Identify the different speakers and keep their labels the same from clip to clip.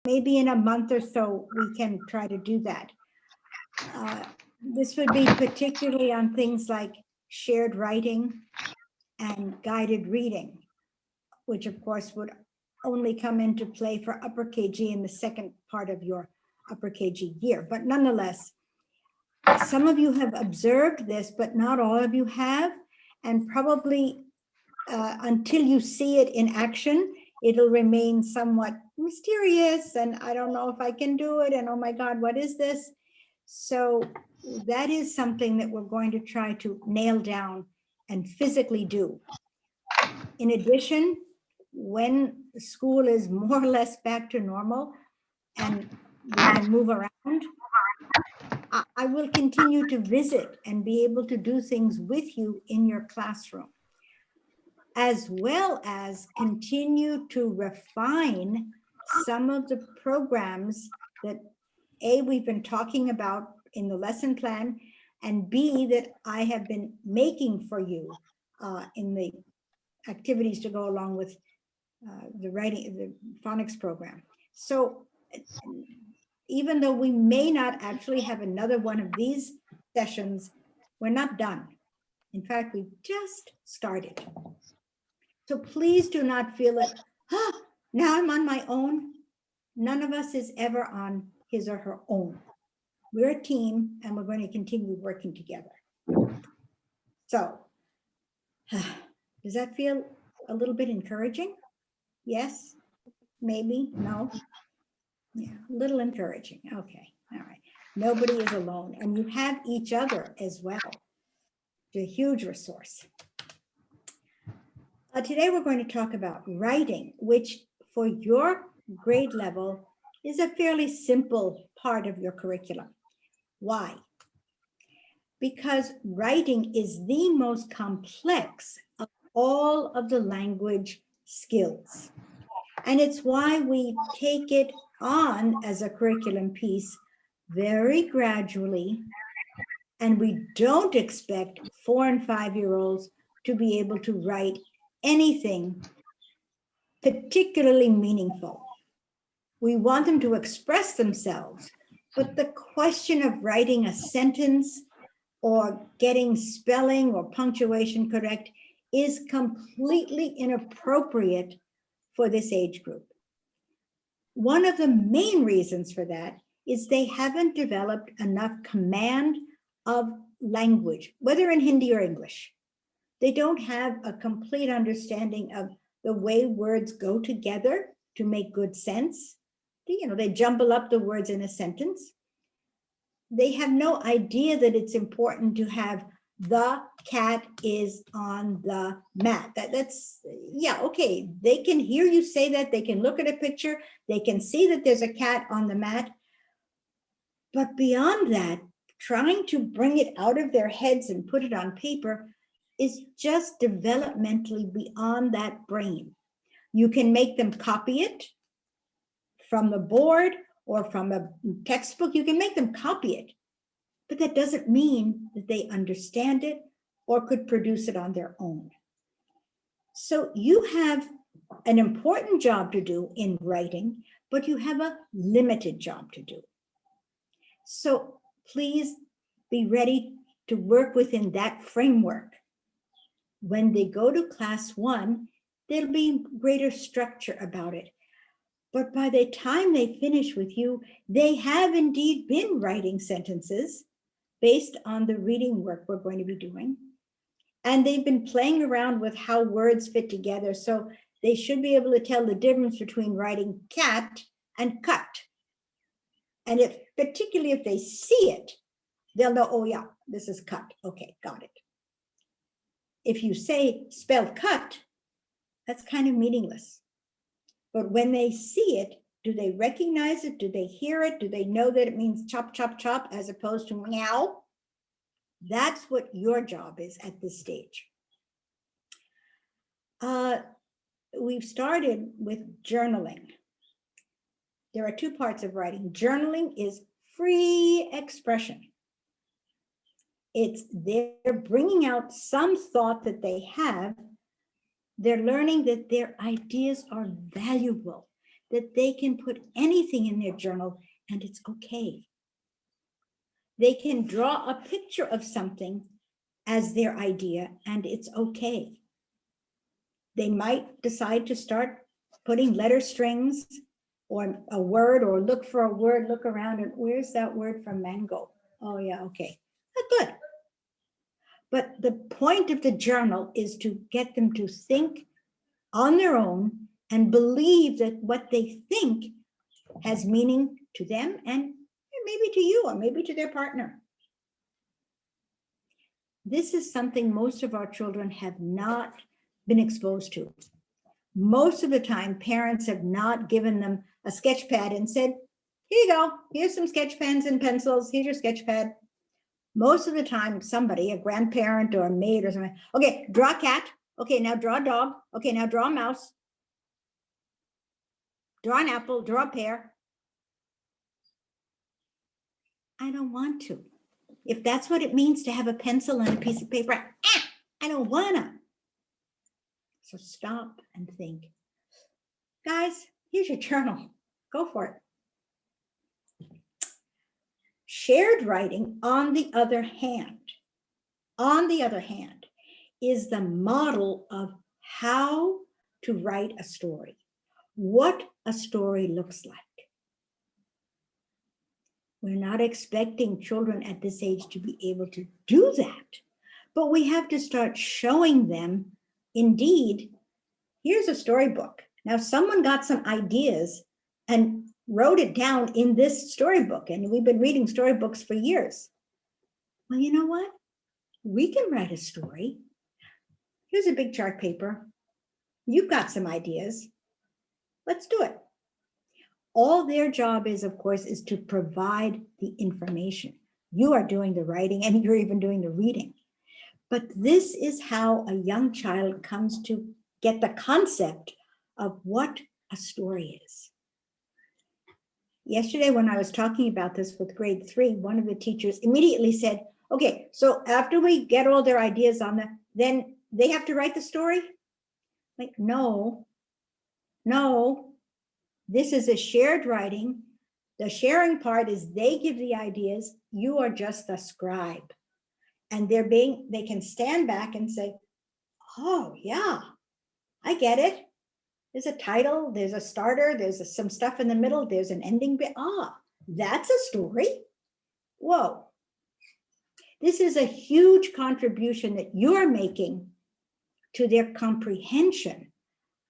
Speaker 1: maybe in a month or so, we can try to do that. This would be particularly on things like shared writing and guided reading, which of course would only come into play for upper KG in the second part of your upper KG year. But nonetheless, some of you have observed this, but not all of you have. And probably until you see it in action, it'll remain somewhat mysterious. And I don't know if I can do it. And oh my God, what is this? So that is something that we're going to try to nail down and physically do. In addition, when school is more or less back to normal and we can move around, I will continue to visit and be able to do things with you in your classroom, as well as continue to refine some of the programs that A, we've been talking about in the lesson plan, and B, that I have been making for you in the activities to go along with the writing, the phonics program. So even though we may not actually have another one of these sessions, we're not done. In fact, we just started. So please do not feel it, now I'm on my own. None of us is ever on his or her own. We're a team and we're going to continue working together. So does that feel a little bit encouraging? Yes, maybe, no. Yeah, a little encouraging. Okay, all right. Nobody is alone, and you have each other as well. It's a huge resource. Today we're going to talk about writing, which for your grade level is a fairly simple part of your curriculum. Why? Because writing is the most complex of all of the language skills. And it's why we take it on as a curriculum piece very gradually. And we don't expect 4- and 5-year-olds to be able to write anything particularly meaningful. We want them to express themselves, but the question of writing a sentence or getting spelling or punctuation correct is completely inappropriate for this age group. One of the main reasons for that is they haven't developed enough command of language, whether in Hindi or English. They don't have a complete understanding of the way words go together to make good sense. They jumble up the words in a sentence. They have no idea that it's important to have the cat is on the mat. That's, yeah, okay. They can hear you say that. They can look at a picture. They can see that there's a cat on the mat. But beyond that, trying to bring it out of their heads and put it on paper is just developmentally beyond that brain. You can make them copy it from the board or from a textbook. You can make them copy it, but that doesn't mean that they understand it or could produce it on their own. So you have an important job to do in writing, but you have a limited job to do. So please be ready to work within that framework. When they go to class 1, there'll be greater structure about it. But by the time they finish with you, they have indeed been writing sentences based on the reading work we're going to be doing. And they've been playing around with how words fit together. So they should be able to tell the difference between writing cat and cut. And particularly if they see it, they'll know, oh yeah, this is cut. Okay, got it. If you say spelled cut, that's kind of meaningless. But when they see it, do they recognize it? Do they hear it? Do they know that it means chop, chop, chop, as opposed to meow? That's what your job is at this stage. We've started with journaling. There are 2 parts of writing. Journaling is free expression. They're bringing out some thought that they have. They're learning that their ideas are valuable. that they can put anything in their journal and it's okay. They can draw a picture of something as their idea and it's okay. They might decide to start putting letter strings or a word, or look for a word, look around and where's that word for mango? Oh yeah, okay, good. But the point of the journal is to get them to think on their own and believe that what they think has meaning to them and maybe to you or maybe to their partner. This is something most of our children have not been exposed to. Most of the time, parents have not given them a sketch pad and said, here you go, here's some sketch pens and pencils, here's your sketch pad. Most of the time, somebody, a grandparent or a maid or something, okay, draw a cat. Okay, now draw a dog. Okay, now draw a mouse. Draw an apple, draw a pear. I don't want to. If that's what it means to have a pencil and a piece of paper, I don't wanna. So stop and think. Guys, here's your journal. Go for it. Shared writing, on the other hand, is the model of how to write a story, what a story looks like. We're not expecting children at this age to be able to do that, but we have to start showing them, indeed, here's a storybook. Now, someone got some ideas and wrote it down in this storybook, and we've been reading storybooks for years. Well, you know what? We can write a story. Here's a big chart paper. You've got some ideas. Let's do it. All their job is, of course, is to provide the information. You are doing the writing and you're even doing the reading. But this is how a young child comes to get the concept of what a story is. Yesterday, when I was talking about this with grade 3, one of the teachers immediately said, okay, so after we get all their ideas on them, then they have to write the story? Like, no, this is a shared writing. The sharing part is they give the ideas, you are just the scribe. And they can stand back and say, oh yeah, I get it. There's a title, there's a starter, there's some stuff in the middle, there's an ending bit. That's a story. Whoa. This is a huge contribution that you're making to their comprehension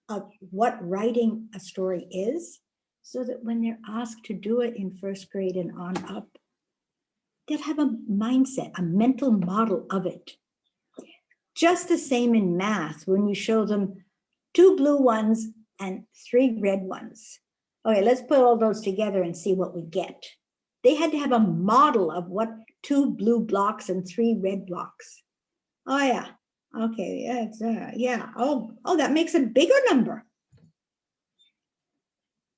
Speaker 1: of what writing a story is, so that when they're asked to do it in first grade and on up, they'll have a mindset, a mental model of it. Just the same in math, when you show them 2 blue ones and 3 red ones. Okay, let's put all those together and see what we get. They had to have a model of what 2 blue blocks and 3 red blocks. Oh yeah, okay, yeah. Oh, that makes a bigger number.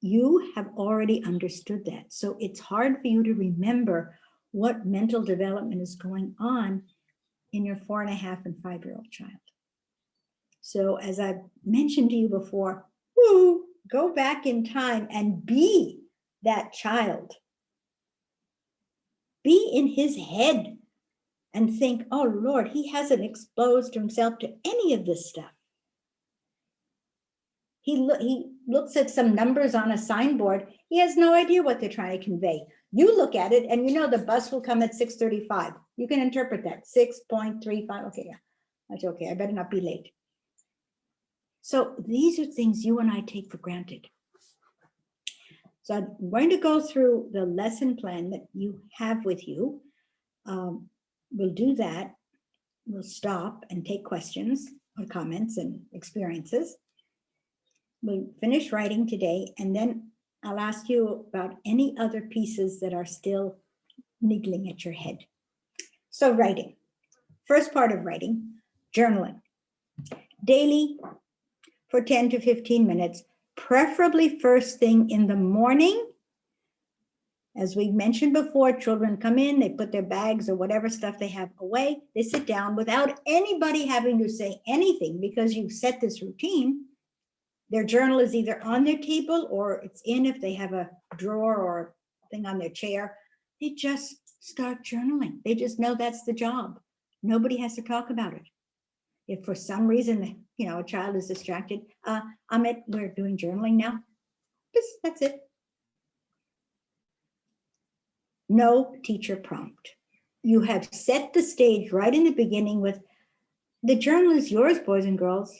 Speaker 1: You have already understood that. So it's hard for you to remember what mental development is going on in your 4.5 and 5-year-old child. So as I've mentioned to you before, go back in time and be that child. Be in his head and think, oh Lord, he hasn't exposed himself to any of this stuff. He looks at some numbers on a signboard. He has no idea what they're trying to convey. You look at it and you know the bus will come at 6:35. You can interpret that, 6.35. Okay, yeah, that's okay. I better not be late. So these are things you and I take for granted. So I'm going to go through the lesson plan that you have with you. We'll do that. We'll stop and take questions or comments and experiences. We'll finish writing today, and then I'll ask you about any other pieces that are still niggling at your head. So writing. First part of writing, journaling. Daily for 10 to 15 minutes, preferably first thing in the morning. As we mentioned before, children come in, they put their bags or whatever stuff they have away, they sit down without anybody having to say anything because you've set this routine. Their journal is either on their table or it's in if they have a drawer or thing on their chair. They just start journaling. They just know that's the job. Nobody has to talk about it. If for some reason, a child is distracted, Amit, we're doing journaling now. That's it. No teacher prompt. You have set the stage right in the beginning with the journal is yours, boys and girls.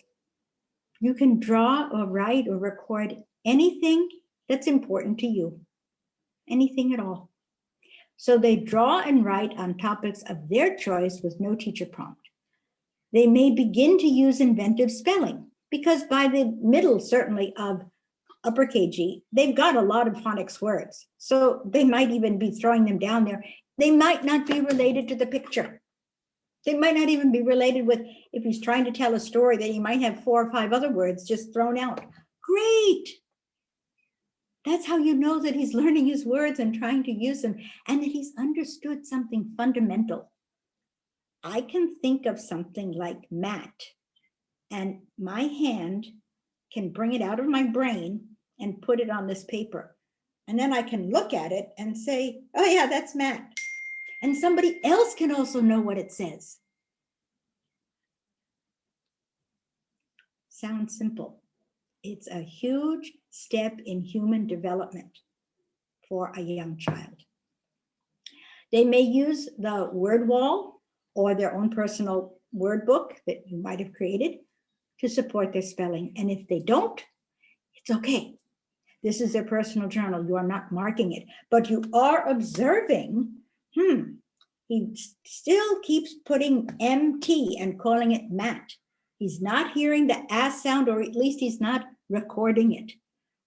Speaker 1: You can draw or write or record anything that's important to you, anything at all. So they draw and write on topics of their choice with no teacher prompt. They may begin to use inventive spelling because by the middle, certainly of upper KG, they've got a lot of phonics words. So they might even be throwing them down there. They might not be related to the picture. They might not even be related with, if he's trying to tell a story, that he might have 4 or 5 other words just thrown out. Great. That's how you know that he's learning his words and trying to use them and that he's understood something fundamental. I can think of something like mat, and my hand can bring it out of my brain and put it on this paper. And then I can look at it and say, oh yeah, that's mat. And somebody else can also know what it says. Sounds simple. It's a huge step in human development for a young child. They may use the word wall or their own personal word book that you might have created to support their spelling. And if they don't, it's okay. This is their personal journal. You are not marking it, but you are observing, he still keeps putting MT and calling it mat. He's not hearing the ass sound, or at least he's not recording it.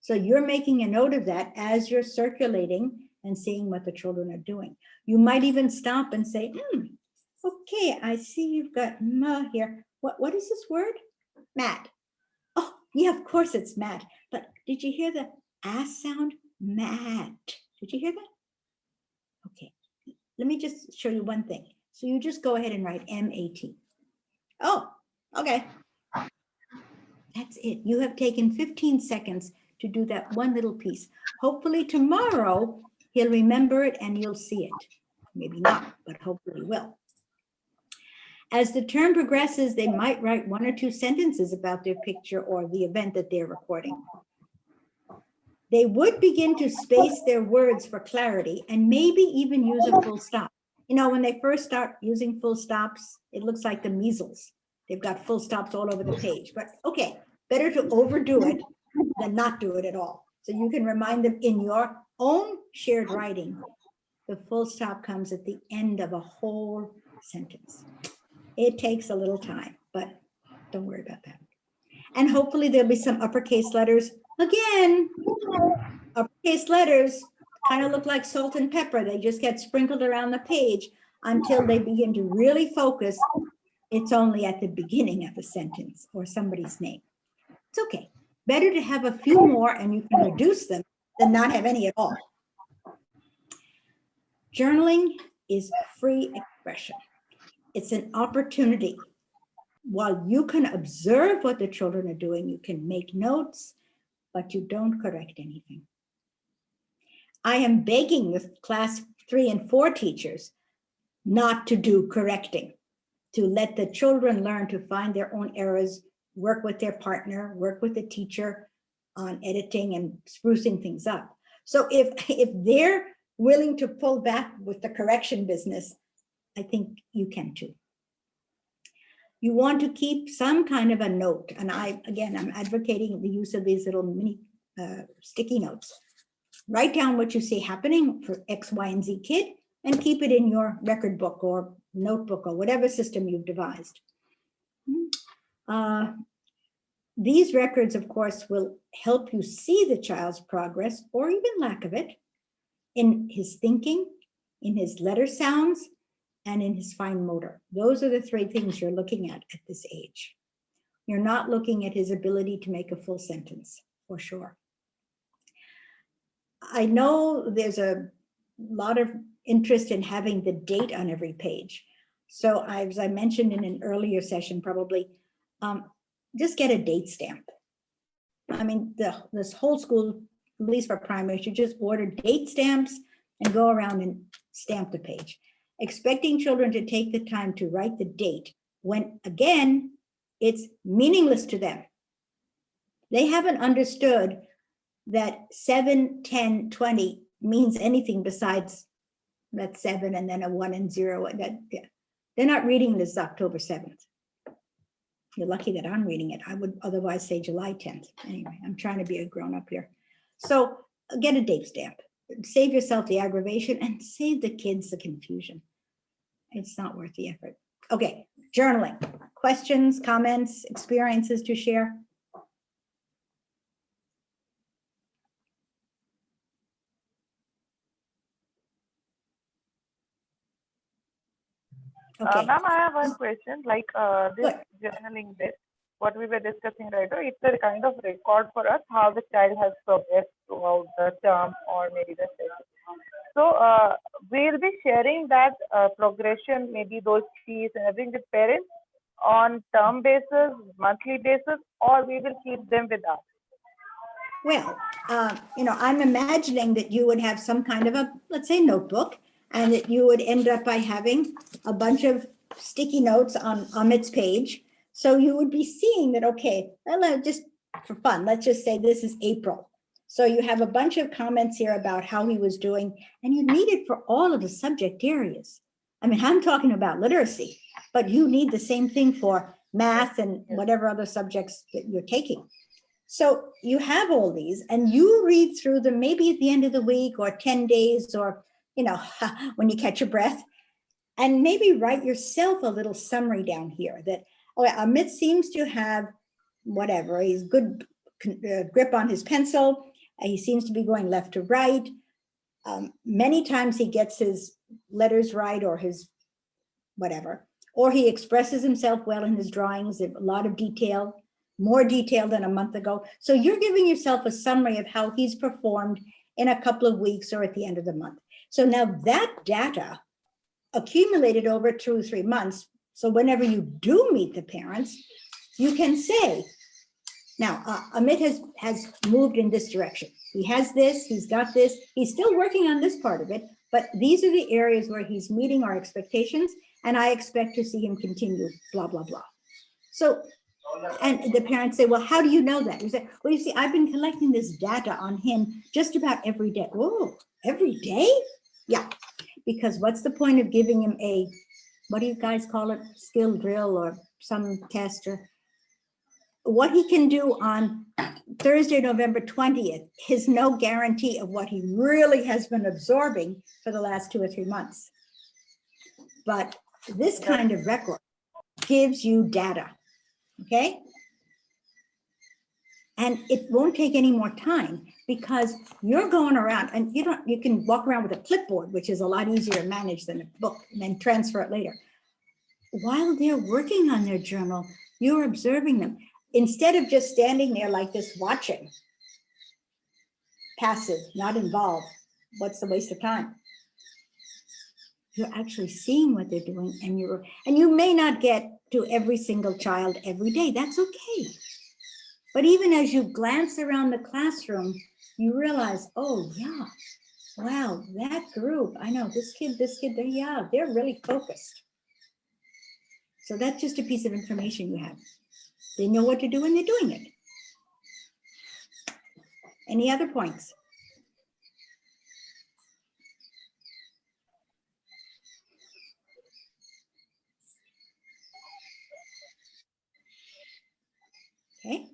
Speaker 1: So you're making a note of that as you're circulating and seeing what the children are doing. You might even stop and say, okay, I see you've got ma here. What is this word? Mat. Oh, yeah, of course it's mat. But did you hear the ass sound? Mat. Did you hear that? Okay, let me just show you one thing. So you just go ahead and write M-A-T. Oh, okay. That's it. You have taken 15 seconds to do that one little piece. Hopefully tomorrow he'll remember it and you'll see it. Maybe not, but hopefully he will. As the term progresses, they might write 1 or 2 sentences about their picture or the event that they're recording. They would begin to space their words for clarity and maybe even use a full stop. When they first start using full stops, it looks like the measles. They've got full stops all over the page, but okay, better to overdo it than not do it at all. So you can remind them in your own shared writing, the full stop comes at the end of a whole sentence. It takes a little time, but don't worry about that. And hopefully there'll be some uppercase letters. Again, uppercase letters kind of look like salt and pepper. They just get sprinkled around the page until they begin to really focus. It's only at the beginning of a sentence or somebody's name. It's okay. Better to have a few more and you can reduce them than not have any at all. Journaling is free expression. It's an opportunity. While you can observe what the children are doing, you can make notes, but you don't correct anything. I am begging the class 3 and 4 teachers not to do correcting, to let the children learn to find their own errors, work with their partner, work with the teacher on editing and sprucing things up. So if they're willing to pull back with the correction business, I think you can too. You want to keep some kind of a note. And I'm advocating the use of these little mini sticky notes. Write down what you see happening for X, Y, and Z kid and keep it in your record book or notebook or whatever system you've devised. These records, of course, will help you see the child's progress or even lack of it in his thinking, in his letter sounds, and in his fine motor. Those are the 3 things you're looking at this age. You're not looking at his ability to make a full sentence, for sure. I know there's a lot of interest in having the date on every page. So as I mentioned in an earlier session, probably just get a date stamp. I mean, this whole school, at least for primary, should just order date stamps and go around and stamp the page. Expecting children to take the time to write the date when, again, it's meaningless to them. They haven't understood that 7, 10, 20 means anything besides that 7 and then a 1 and 0. Yeah. They're not reading this October 7th. You're lucky that I'm reading it. I would otherwise say July 10th. Anyway, I'm trying to be a grown-up here. So get a date stamp. Save yourself the aggravation and save the kids the confusion. It's not worth the effort. Okay, journaling. Questions, comments, experiences to share? Okay.
Speaker 2: Ma'am, I have one question. Like this journaling bit, what we were discussing right now, it's a kind of record for us how the child has progressed throughout the term or maybe the session. So we'll be sharing that progression, maybe those keys and everything with parents on term basis, monthly basis, or we will keep them with us.
Speaker 1: Well, I'm imagining that you would have some kind of a, let's say, notebook, and that you would end up by having a bunch of sticky notes on Amit's page. So you would be seeing that, okay, well, just for fun, let's just say this is April. So you have a bunch of comments here about how he was doing, and you need it for all of the subject areas. I mean, I'm talking about literacy, but you need the same thing for math and whatever other subjects that you're taking. So you have all these, and you read through them maybe at the end of the week or 10 days or, when you catch your breath, and maybe write yourself a little summary down here that, Amit seems to have whatever, he's good grip on his pencil. He seems to be going left to right. Many times he gets his letters right or his whatever, or he expresses himself well in his drawings, a lot of detail, more detail than a month ago. So you're giving yourself a summary of how he's performed in a couple of weeks or at the end of the month. So now that data accumulated over 2 or 3 months. So whenever you do meet the parents, you can say, now Amit has moved in this direction. He has this, he's got this, he's still working on this part of it, but these are the areas where he's meeting our expectations, and I expect to see him continue, blah, blah, blah. So, and the parents say, well, how do you know that? You say, well, you see, I've been collecting this data on him just about every day. Whoa, every day? Yeah, because what's the point of giving him a, what do you guys call it, skill drill or some test, or what he can do on Thursday, November 20th is no guarantee of what he really has been absorbing for the last 2 or 3 months. But this kind of record gives you data, okay? And it won't take any more time because you're going around, and you can walk around with a clipboard, which is a lot easier to manage than a book, and then transfer it later. While they're working on their journal, you're observing them. Instead of just standing there like this watching, passive, not involved, what's the waste of time? You're actually seeing what they're doing, and you may not get to every single child every day. That's okay. But even as you glance around the classroom, you realize, oh yeah, wow, that group, I know this kid, yeah, they're really focused. So that's just a piece of information you have. They know what to do and they're doing it. Any other points? Okay.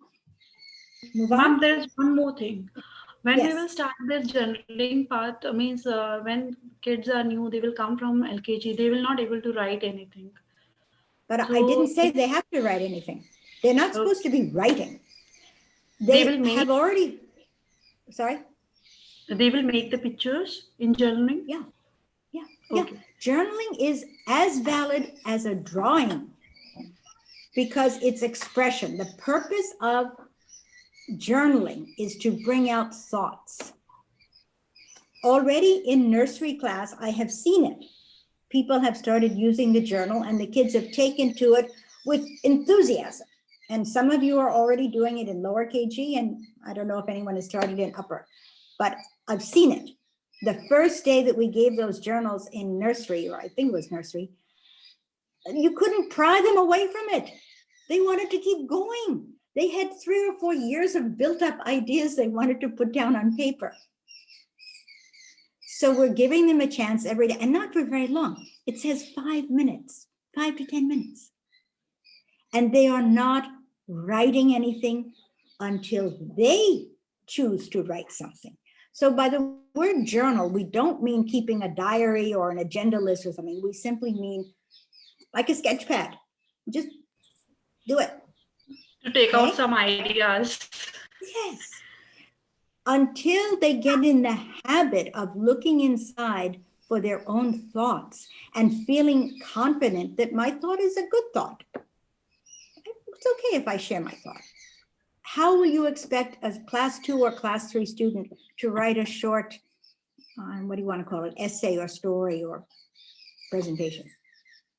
Speaker 1: Move on.
Speaker 3: Ma'am, there's one more thing. When
Speaker 1: Yes.
Speaker 3: we will start this journaling part, means when kids are new, they will come from LKG, they will not able to write anything.
Speaker 1: But I didn't say they have to write anything. They're not supposed to be writing. They
Speaker 3: will make,
Speaker 1: have already, sorry?
Speaker 3: They will make the pictures in journaling?
Speaker 1: Yeah.
Speaker 3: Okay.
Speaker 1: Journaling is as valid as a drawing because it's expression. The purpose of journaling is to bring out thoughts. Already in nursery class, I have seen it. People have started using the journal and the kids have taken to it with enthusiasm. And some of you are already doing it in lower KG, and I don't know if anyone has started in upper, but I've seen it. The first day that we gave those journals in nursery, or I think it was nursery, you couldn't pry them away from it. They wanted to keep going. They had 3 or 4 years of built up ideas they wanted to put down on paper. So we're giving them a chance every day, and not for very long. It says 5 minutes, 5 to 10 minutes. And they are not writing anything until they choose to write something. So by the word journal, we don't mean keeping a diary or an agenda list or something. We simply mean like a sketch pad. Just do it.
Speaker 3: To take out
Speaker 1: Okay.
Speaker 3: some ideas.
Speaker 1: Yes. Until they get in the habit of looking inside for their own thoughts and feeling confident that my thought is a good thought. It's okay if I share my thought. How will you expect a class 2 or class 3 student to write a short, what do you want to call it, essay or story or presentation,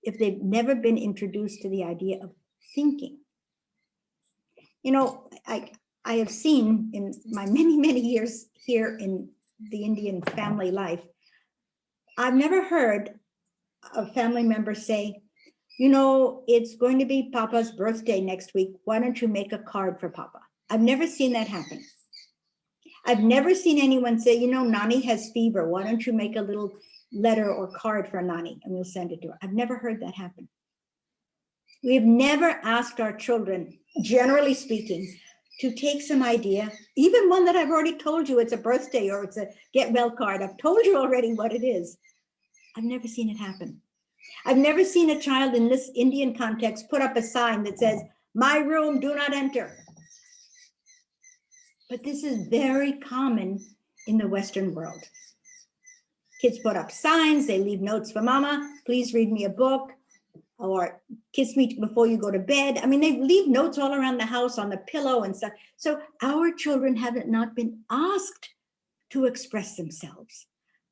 Speaker 1: if they've never been introduced to the idea of thinking? You know, I have seen in my many, many years here in the Indian family life, I've never heard a family member say, you know, it's going to be Papa's birthday next week. Why don't you make a card for Papa? I've never seen that happen. I've never seen anyone say, you know, Nani has fever. Why don't you make a little letter or card for Nani and we'll send it to her? I've never heard that happen. We've never asked our children, generally speaking, to take some idea, even one that I've already told you it's a birthday or it's a get well card. I've told you already what it is. I've never seen it happen. I've never seen a child in this Indian context put up a sign that says, my room, do not enter. But this is very common in the Western world. Kids put up signs, they leave notes for mama, please read me a book, or kiss me before you go to bed. I mean, they leave notes all around the house on the pillow and stuff. So our children have not been asked to express themselves.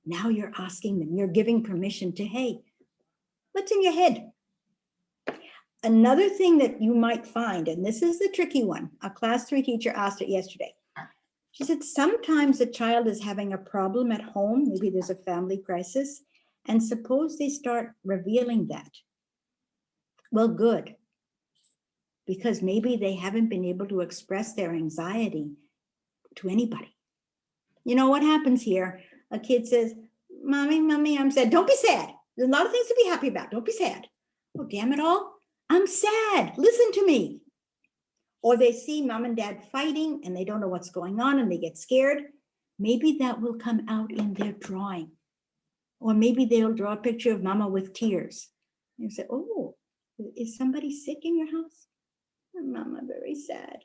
Speaker 1: Now you're asking them, you're giving permission to, hey, what's in your head? Another thing that you might find, and this is the tricky one, a class 3 teacher asked it yesterday. She said, sometimes a child is having a problem at home, maybe there's a family crisis, and suppose they start revealing that. Well, good, because maybe they haven't been able to express their anxiety to anybody. You know what happens here? A kid says, Mommy, I'm sad. Don't be sad. There's a lot of things to be happy about. Don't be sad. Oh, damn it all. I'm sad. Listen to me. Or they see mom and dad fighting and they don't know what's going on and they get scared. Maybe that will come out in their drawing. Or maybe they'll draw a picture of mama with tears. You say, oh, is somebody sick in your house? Mama, very sad.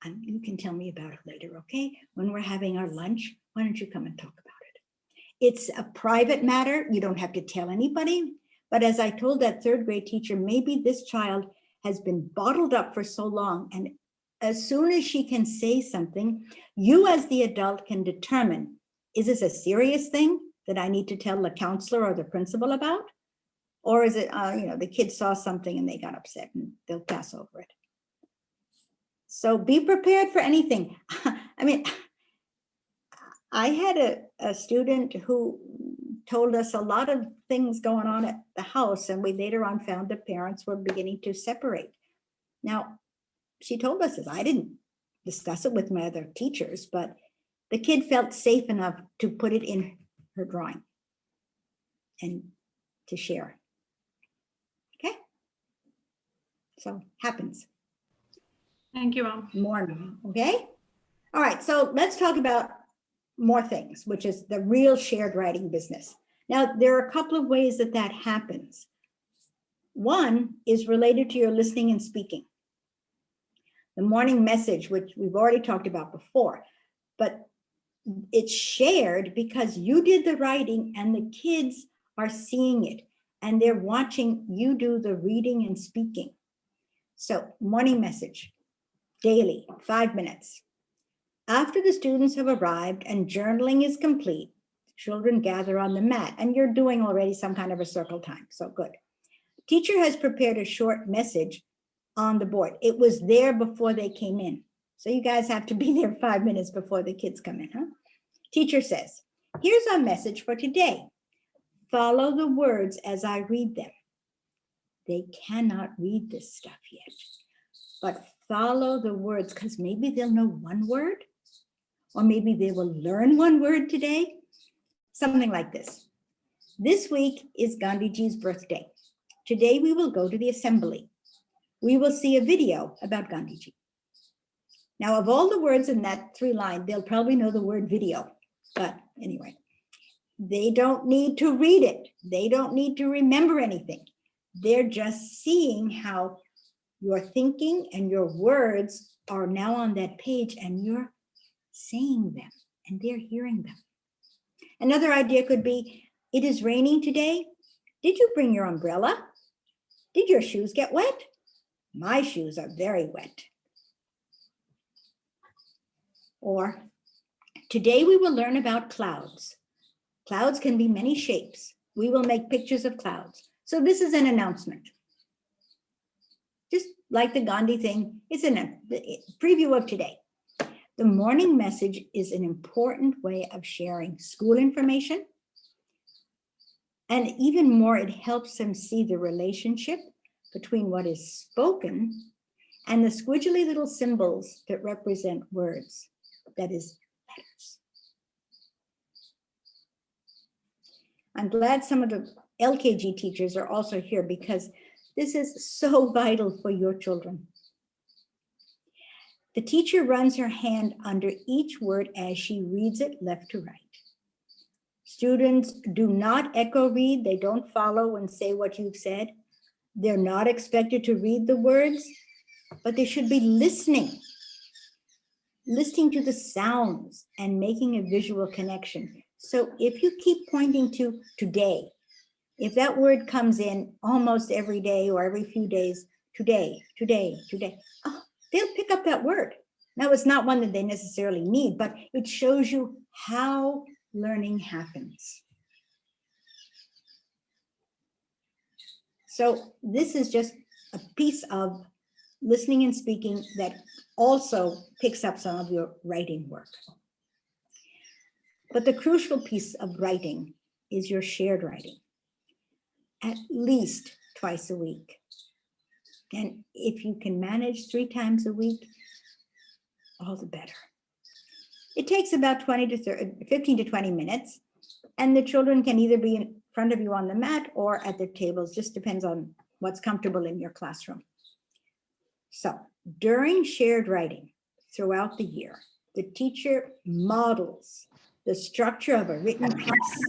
Speaker 1: Okay, you can tell me about it later, okay? When we're having our lunch, why don't you come and talk about it? It's a private matter. You don't have to tell anybody. But as I told that 3rd grade teacher, maybe this child has been bottled up for so long. And as soon as she can say something, you as the adult can determine, is this a serious thing that I need to tell the counselor or the principal about? Or is it, the kid saw something and they got upset and they'll pass over it. So be prepared for anything. I mean, I had a student who told us a lot of things going on at the house, and we later on found that parents were beginning to separate. Now, she told us this. I didn't discuss it with my other teachers, but the kid felt safe enough to put it in her drawing and to share. Okay? So happens.
Speaker 3: Thank you, Mom.
Speaker 1: More, okay? All right, so let's talk about more things, which is the real shared writing business. Now, there are a couple of ways that happens. One is related to your listening and speaking. The morning message, which we've already talked about before, but it's shared because you did the writing and the kids are seeing it and they're watching you do the reading and speaking. So morning message, daily, 5 minutes. After the students have arrived and journaling is complete, children gather on the mat, and you're doing already some kind of a circle time, so good. Teacher has prepared a short message on the board. It was there before they came in. So you guys have to be there 5 minutes before the kids come in, huh? Teacher says, here's our message for today. Follow the words as I read them. They cannot read this stuff yet, but follow the words because maybe they'll know one word, or maybe they will learn one word today. Something like this. This week is Gandhiji's birthday. Today we will go to the assembly. We will see a video about Gandhiji. Now, of all the words in that 3-line, they'll probably know the word video. But anyway, they don't need to read it. They don't need to remember anything. They're just seeing how your thinking and your words are now on that page and you're saying them and they're hearing them. Another idea could be, it is raining today. Did you bring your umbrella? Did your shoes get wet? My shoes are very wet. Or, today we will learn about clouds. Clouds can be many shapes. We will make pictures of clouds. So this is an announcement. Just like the Gandhi thing, it's a preview of today. The morning message is an important way of sharing school information. And even more, it helps them see the relationship between what is spoken and the squiggly little symbols that represent words, that is, letters. I'm glad some of the LKG teachers are also here because this is so vital for your children. The teacher runs her hand under each word as she reads it left to right. Students do not echo read. They don't follow and say what you've said. They're not expected to read the words, but they should be listening to the sounds and making a visual connection. So if you keep pointing to today, if that word comes in almost every day or every few days, today, oh, they'll pick up that word. Now, it's not one that they necessarily need, but it shows you how learning happens. So this is just a piece of listening and speaking that also picks up some of your writing work. But the crucial piece of writing is your shared writing, at least twice a week. And if you can manage 3 times a week, all the better. It takes about 15 to 20 minutes, and the children can either be in front of you on the mat or at their tables, just depends on what's comfortable in your classroom. So during shared writing throughout the year, the teacher models the structure of a written piece.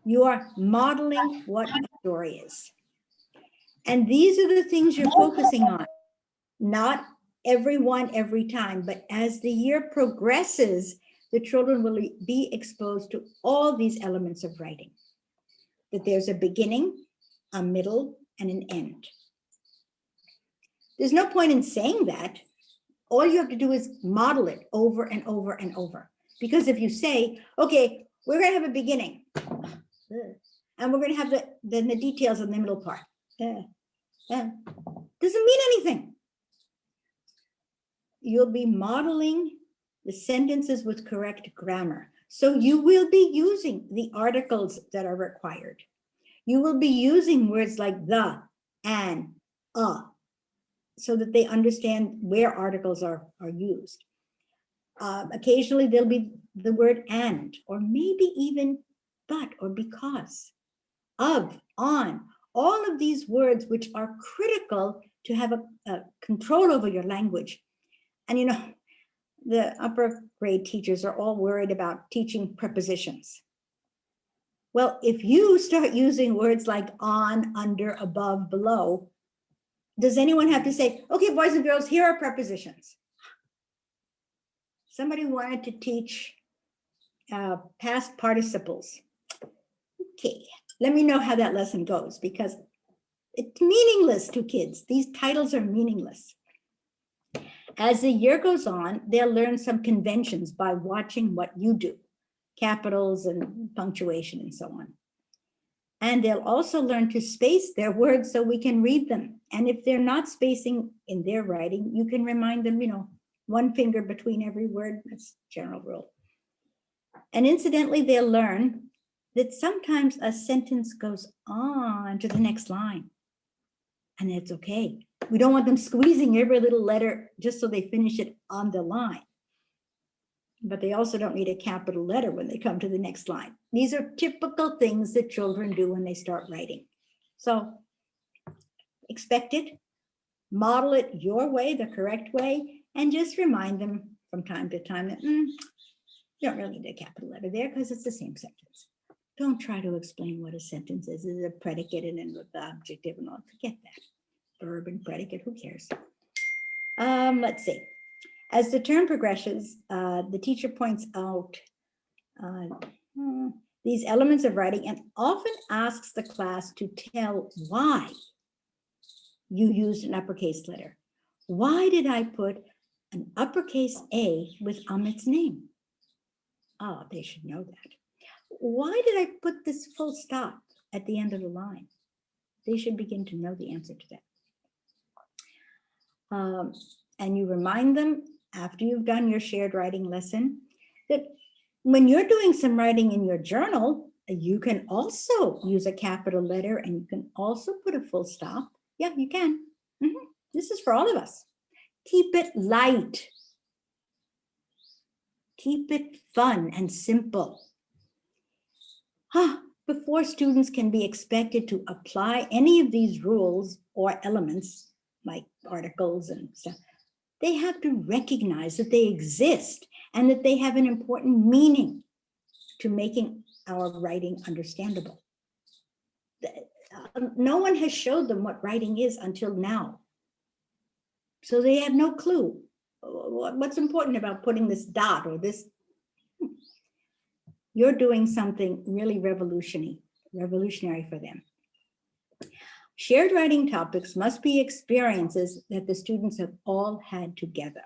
Speaker 1: You are modeling what a story is. And these are the things you're focusing on, not everyone every time, but as the year progresses, the children will be exposed to all these elements of writing, that there's a beginning, a middle, and an end. There's no point in saying that. All you have to do is model it over and over and over. Because if you say, okay, we're going to have a beginning, and we're going to have the details in the middle part, doesn't mean anything. You'll be modeling the sentences with correct grammar. So you will be using the articles that are required. You will be using words like the, and, so that they understand where articles are used. Occasionally there'll be the word and, or maybe even but or because, of, on, all of these words which are critical to have a control over your language. And you know, the upper grade teachers are all worried about teaching prepositions. Well, if you start using words like on, under, above, below, does anyone have to say, okay, boys and girls, here are prepositions? Somebody wanted to teach past participles. Okay, let me know how that lesson goes, because it's meaningless to kids. These titles are meaningless. As the year goes on, they'll learn some conventions by watching what you do, capitals and punctuation and so on. And they'll also learn to space their words so we can read them. And if they're not spacing in their writing, you can remind them, one finger between every word. That's general rule. And incidentally, they'll learn that sometimes a sentence goes on to the next line. And it's okay. We don't want them squeezing every little letter just so they finish it on the line. But they also don't need a capital letter when they come to the next line. These are typical things that children do when they start writing. So expect it, model it your way, the correct way, and just remind them from time to time that you don't really need a capital letter there because it's the same sentence. Don't try to explain what a sentence is. Is it a predicate and then with the objective and all? Forget that. Verb and predicate, who cares? Let's see. As the term progresses, the teacher points out these elements of writing and often asks the class to tell why you used an uppercase letter. Why did I put an uppercase A with Amit's name? Oh, they should know that. Why did I put this full stop at the end of the line? They should begin to know the answer to that. And you remind them after you've done your shared writing lesson that when you're doing some writing in your journal, you can also use a capital letter and you can also put a full stop. Yeah, you can. This is for all of us. Keep it light. Keep it fun and simple. Before students can be expected to apply any of these rules or elements, like articles and stuff, they have to recognize that they exist and that they have an important meaning to making our writing understandable. No one has showed them what writing is until now. So they have no clue what's important about putting this dot or this. You're doing something really revolutionary for them. Shared writing topics must be experiences that the students have all had together.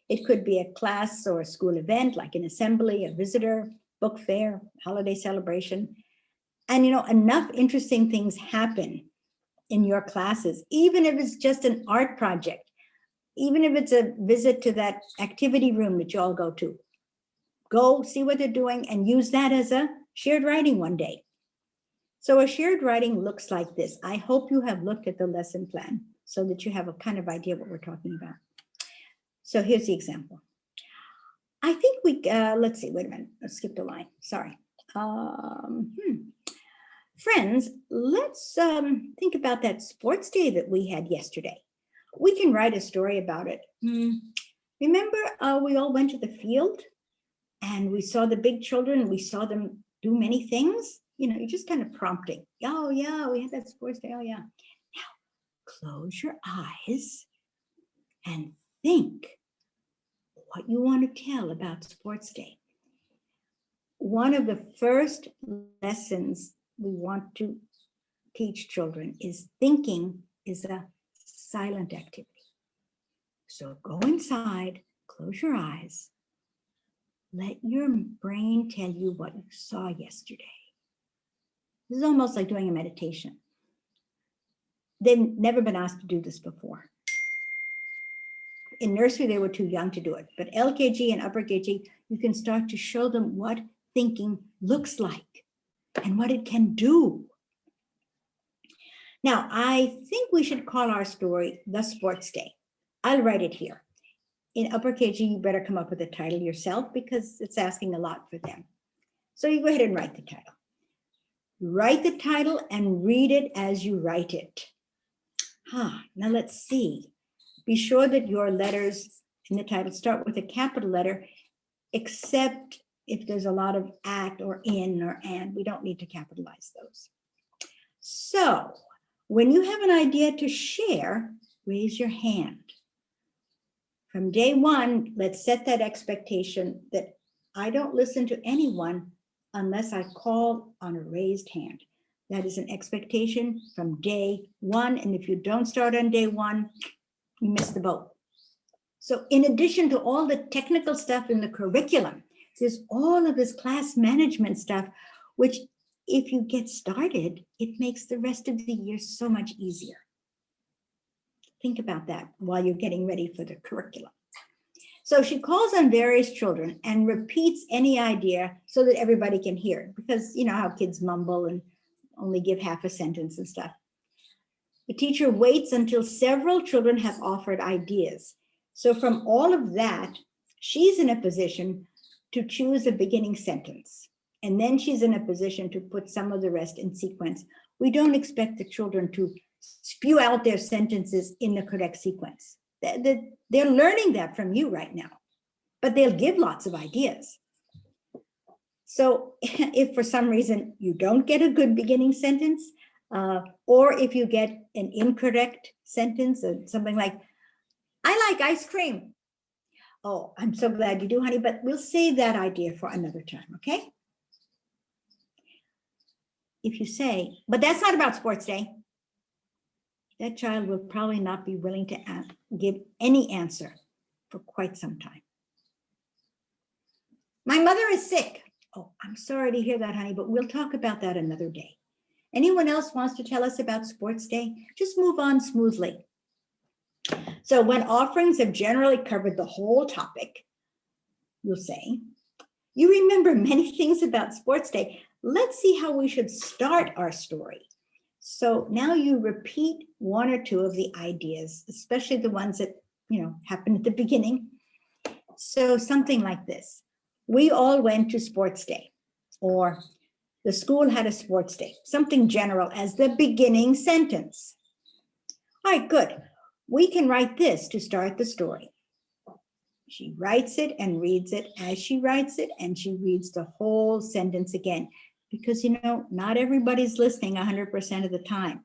Speaker 1: It could be a class or a school event like an assembly, a visitor, book fair, holiday celebration. And enough interesting things happen in your classes, even if it's just an art project, even if it's a visit to that activity room that you all go to. Go see what they're doing and use that as a shared writing one day. So a shared writing looks like this. I hope you have looked at the lesson plan so that you have a kind of idea what we're talking about. So here's the example. I think let's see, wait a minute, I skipped a line, sorry. Friends, let's think about that sports day that we had yesterday. We can write a story about it. Remember, we all went to the field and we saw the big children, we saw them do many things. You're just kind of prompting. Oh yeah, we had that sports day, oh yeah. Now, close your eyes and think what you want to tell about sports day. One of the first lessons we want to teach children is thinking is a silent activity. So go inside, close your eyes, let your brain tell you what you saw yesterday. This is almost like doing a meditation. They've never been asked to do this before. In nursery, they were too young to do it, but LKG and upper KG, you can start to show them what thinking looks like and what it can do. Now, I think we should call our story The Sports Day. I'll write it here. In upper KG, you better come up with a title yourself because it's asking a lot for them. So you go ahead and write the title. Write the title and read it as you write it. Now let's see. Be sure that your letters in the title start with a capital letter, except if there's a lot of at or in or and. We don't need to capitalize those. So when you have an idea to share, raise your hand. From day one, let's set that expectation that I don't listen to anyone unless I call on a raised hand. That is an expectation from day one. And if you don't start on day one, you miss the boat. So in addition to all the technical stuff in the curriculum, there's all of this class management stuff, which if you get started, it makes the rest of the year so much easier. Think about that while you're getting ready for the curriculum. So she calls on various children and repeats any idea so that everybody can hear it, because you know how kids mumble and only give half a sentence and stuff. The teacher waits until several children have offered ideas. So from all of that, she's in a position to choose a beginning sentence. And then she's in a position to put some of the rest in sequence. We don't expect the children to spew out their sentences in the correct sequence. They're learning that from you right now, but they'll give lots of ideas. So if for some reason you don't get a good beginning sentence, or if you get an incorrect sentence or something like, I like ice cream. Oh, I'm so glad you do, honey, but we'll save that idea for another time, okay? If you say, but that's not about sports day, that child will probably not be willing to give any answer for quite some time. My mother is sick. Oh, I'm sorry to hear that, honey, but we'll talk about that another day. Anyone else wants to tell us about sports day? Just move on smoothly. So when offerings have generally covered the whole topic, you'll say, you remember many things about sports day. Let's see how we should start our story. So now you repeat one or two of the ideas, especially the ones that, happened at the beginning. So something like this. We all went to sports day, or the school had a sports day, something general as the beginning sentence. All right, good. We can write this to start the story. She writes it and reads it as she writes it, and she reads the whole sentence again, because, not everybody's listening 100% of the time.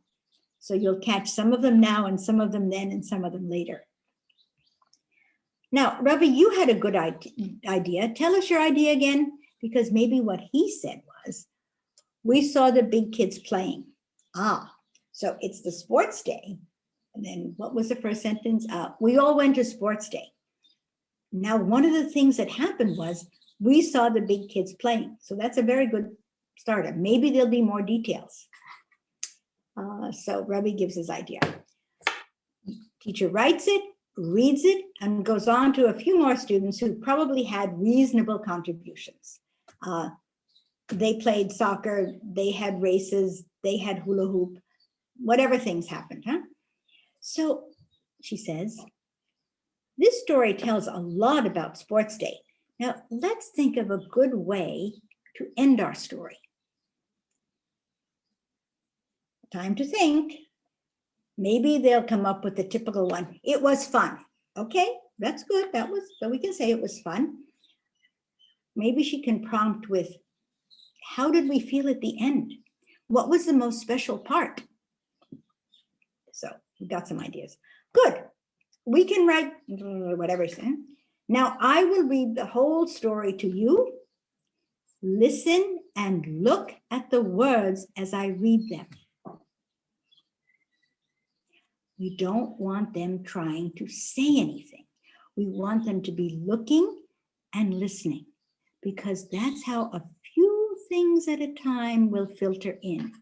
Speaker 1: So you'll catch some of them now and some of them then and some of them later. Now, Ravi, you had a good idea. Tell us your idea again, because maybe what he said was, we saw the big kids playing. So it's the sports day. And then what was the first sentence? We all went to sports day. Now, one of the things that happened was we saw the big kids playing. So that's a very good starter. Maybe there'll be more details. So Ravi gives his idea. Teacher writes it, reads it, and goes on to a few more students who probably had reasonable contributions. They played soccer, they had races, they had hula hoop, whatever things happened, huh? So she says, this story tells a lot about sports day. Now let's think of a good way to end our story. Time to think. Maybe they'll come up with the typical one. It was fun. Okay, that's good. So we can say it was fun. Maybe she can prompt with, how did we feel at the end? What was the most special part? So we got some ideas. Good. We can write whatever. Now I will read the whole story to you. Listen and look at the words as I read them. We don't want them trying to say anything. We want them to be looking and listening, because that's how a few things at a time will filter in.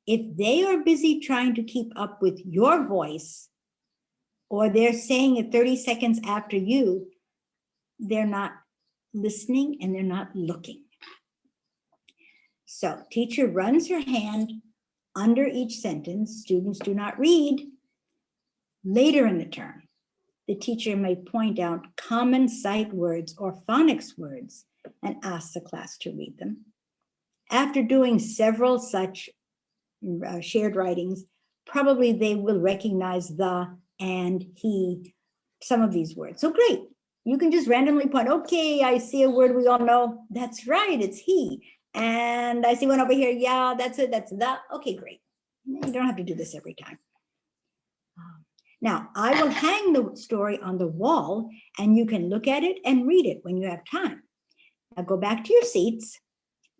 Speaker 1: If they are busy trying to keep up with your voice, or they're saying it 30 seconds after you, they're not listening and they're not looking. So teacher runs her hand under each sentence. Students do not read. Later in the term, the teacher may point out common sight words or phonics words and ask the class to read them. After doing several such shared writings, probably they will recognize the and he, some of these words. So great. You can just randomly point, okay, I see a word we all know. That's right, it's he. And I see one over here. Yeah, that's it, that's the. Okay, great. You don't have to do this every time. Now, I will hang the story on the wall and you can look at it and read it when you have time. Now go back to your seats,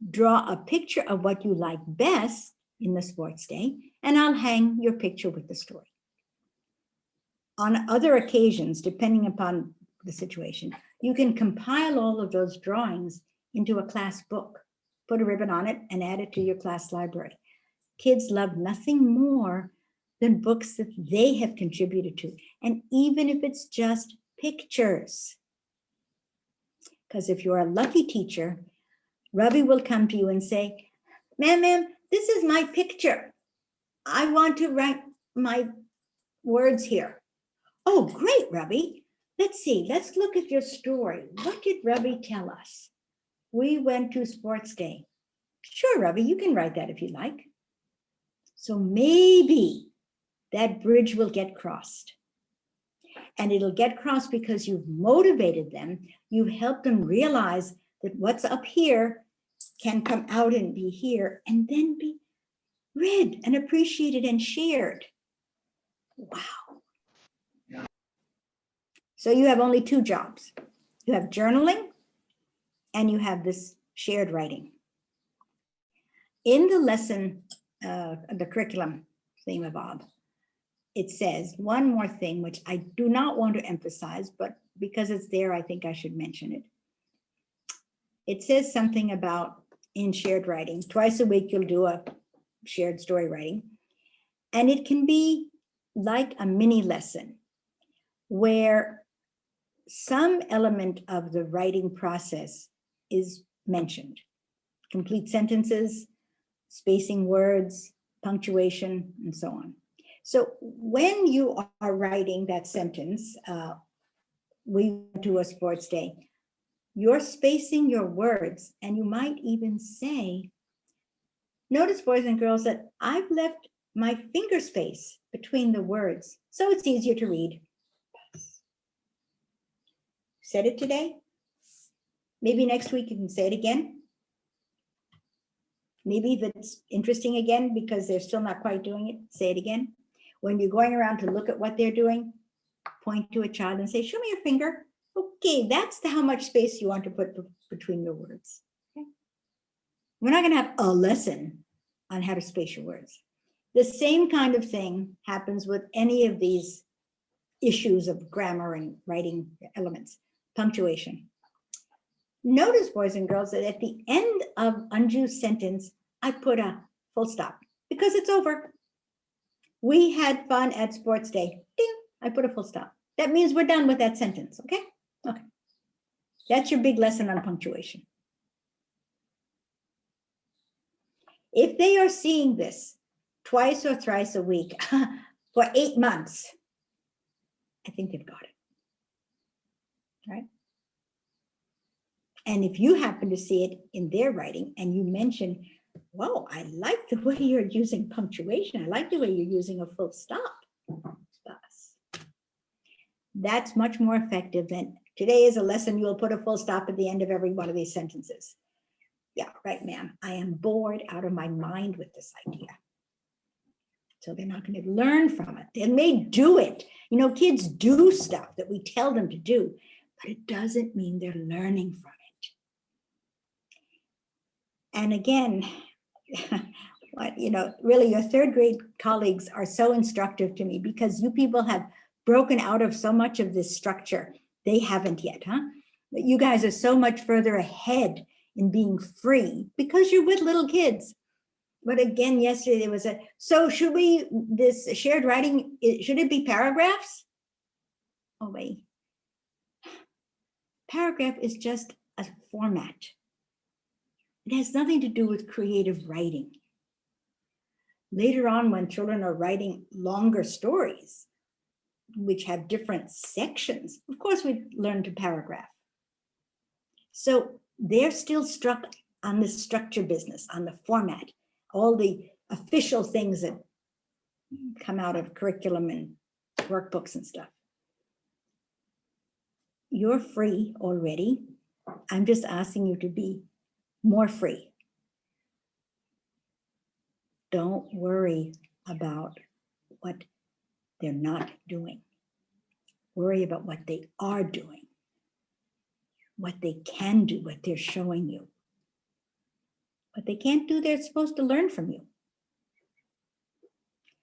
Speaker 1: draw a picture of what you like best in the sports day, and I'll hang your picture with the story. On other occasions, depending upon the situation, you can compile all of those drawings into a class book. put a ribbon on it and add it to your class library. Kids love nothing more than books that they have contributed to. And even if it's just pictures. Because if you're a lucky teacher, Ravi will come to you and say, ma'am, this is my picture. I want to write my words here. Oh, great, Ravi. Let's see, let's look at your story. What did Ravi tell us? We went to sports day. Sure, Ravi, you can write that if you like. So maybe that bridge will get crossed. And it'll get crossed because you've motivated them. You've helped them realize that what's up here can come out and be here and then be read and appreciated and shared. Wow. So you have only two jobs. You have journaling and you have this shared writing. In the lesson, the curriculum thingamabob, it says one more thing, which I do not want to emphasize, but because it's there, I think I should mention it. It says something about in shared writing, twice a week, you'll do a shared story writing. And it can be like a mini lesson where some element of the writing process is mentioned. Complete sentences, spacing words, punctuation, and so on. So when you are writing that sentence, we went to a sports day, you're spacing your words, and you might even say, notice, boys and girls, that I've left my finger space between the words, so it's easier to read. Said it today. Maybe next week you can say it again. Maybe if it's interesting again because they're still not quite doing it, say it again. When you're going around to look at what they're doing, point to a child and say, show me your finger. Okay, that's how much space you want to put between your words. Okay? We're not going to have a lesson on how to space your words. The same kind of thing happens with any of these issues of grammar and writing elements. Punctuation. Notice, boys and girls, that at the end of Anju's sentence, I put a full stop because it's over. We had fun at sports day. Ding, I put a full stop. That means we're done with that sentence, okay? Okay. That's your big lesson on punctuation. If they are seeing this twice or thrice a week for 8 months, I think they've got it, right? And if you happen to see it in their writing and you mention, whoa, I like the way you're using punctuation. I like the way you're using a full stop. That's much more effective than today is a lesson. You'll put a full stop at the end of every one of these sentences. Yeah, right, ma'am. I am bored out of my mind with this idea. So they're not going to learn from it. They may do it. You know, kids do stuff that we tell them to do, but it doesn't mean they're learning from it. And again, you know, really your third grade colleagues are so instructive to me because you people have broken out of so much of this structure. They haven't yet, huh? You guys are so much further ahead in being free because you're with little kids. But again, yesterday there was so should we, this shared writing, should it be paragraphs? Oh, wait. Paragraph is just a format. It has nothing to do with creative writing. Later on, when children are writing longer stories, which have different sections, of course, we learn to paragraph. So they're still struck on the structure business, on the format, all the official things that come out of curriculum and workbooks and stuff. You're free already. I'm just asking you to be more free. Don't worry about what they're not doing. Worry about what they are doing, what they can do, what they're showing you. What they can't do, they're supposed to learn from you.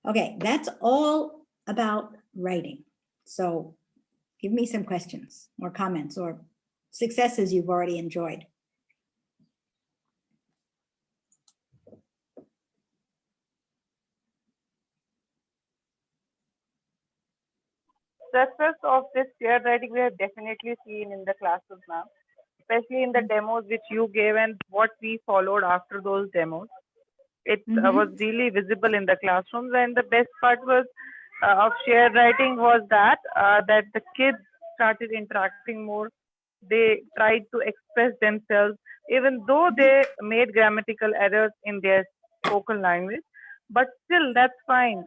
Speaker 1: Okay, that's all about writing. So give me some questions or comments or successes you've already enjoyed.
Speaker 2: success of this shared writing we have definitely seen in the classes now, especially in the demos which you gave and what we followed after those demos. It was really visible in the classrooms, and the best part was of shared writing was that that the kids started interacting more. They tried to express themselves, even though they made grammatical errors in their spoken language. But still, that's fine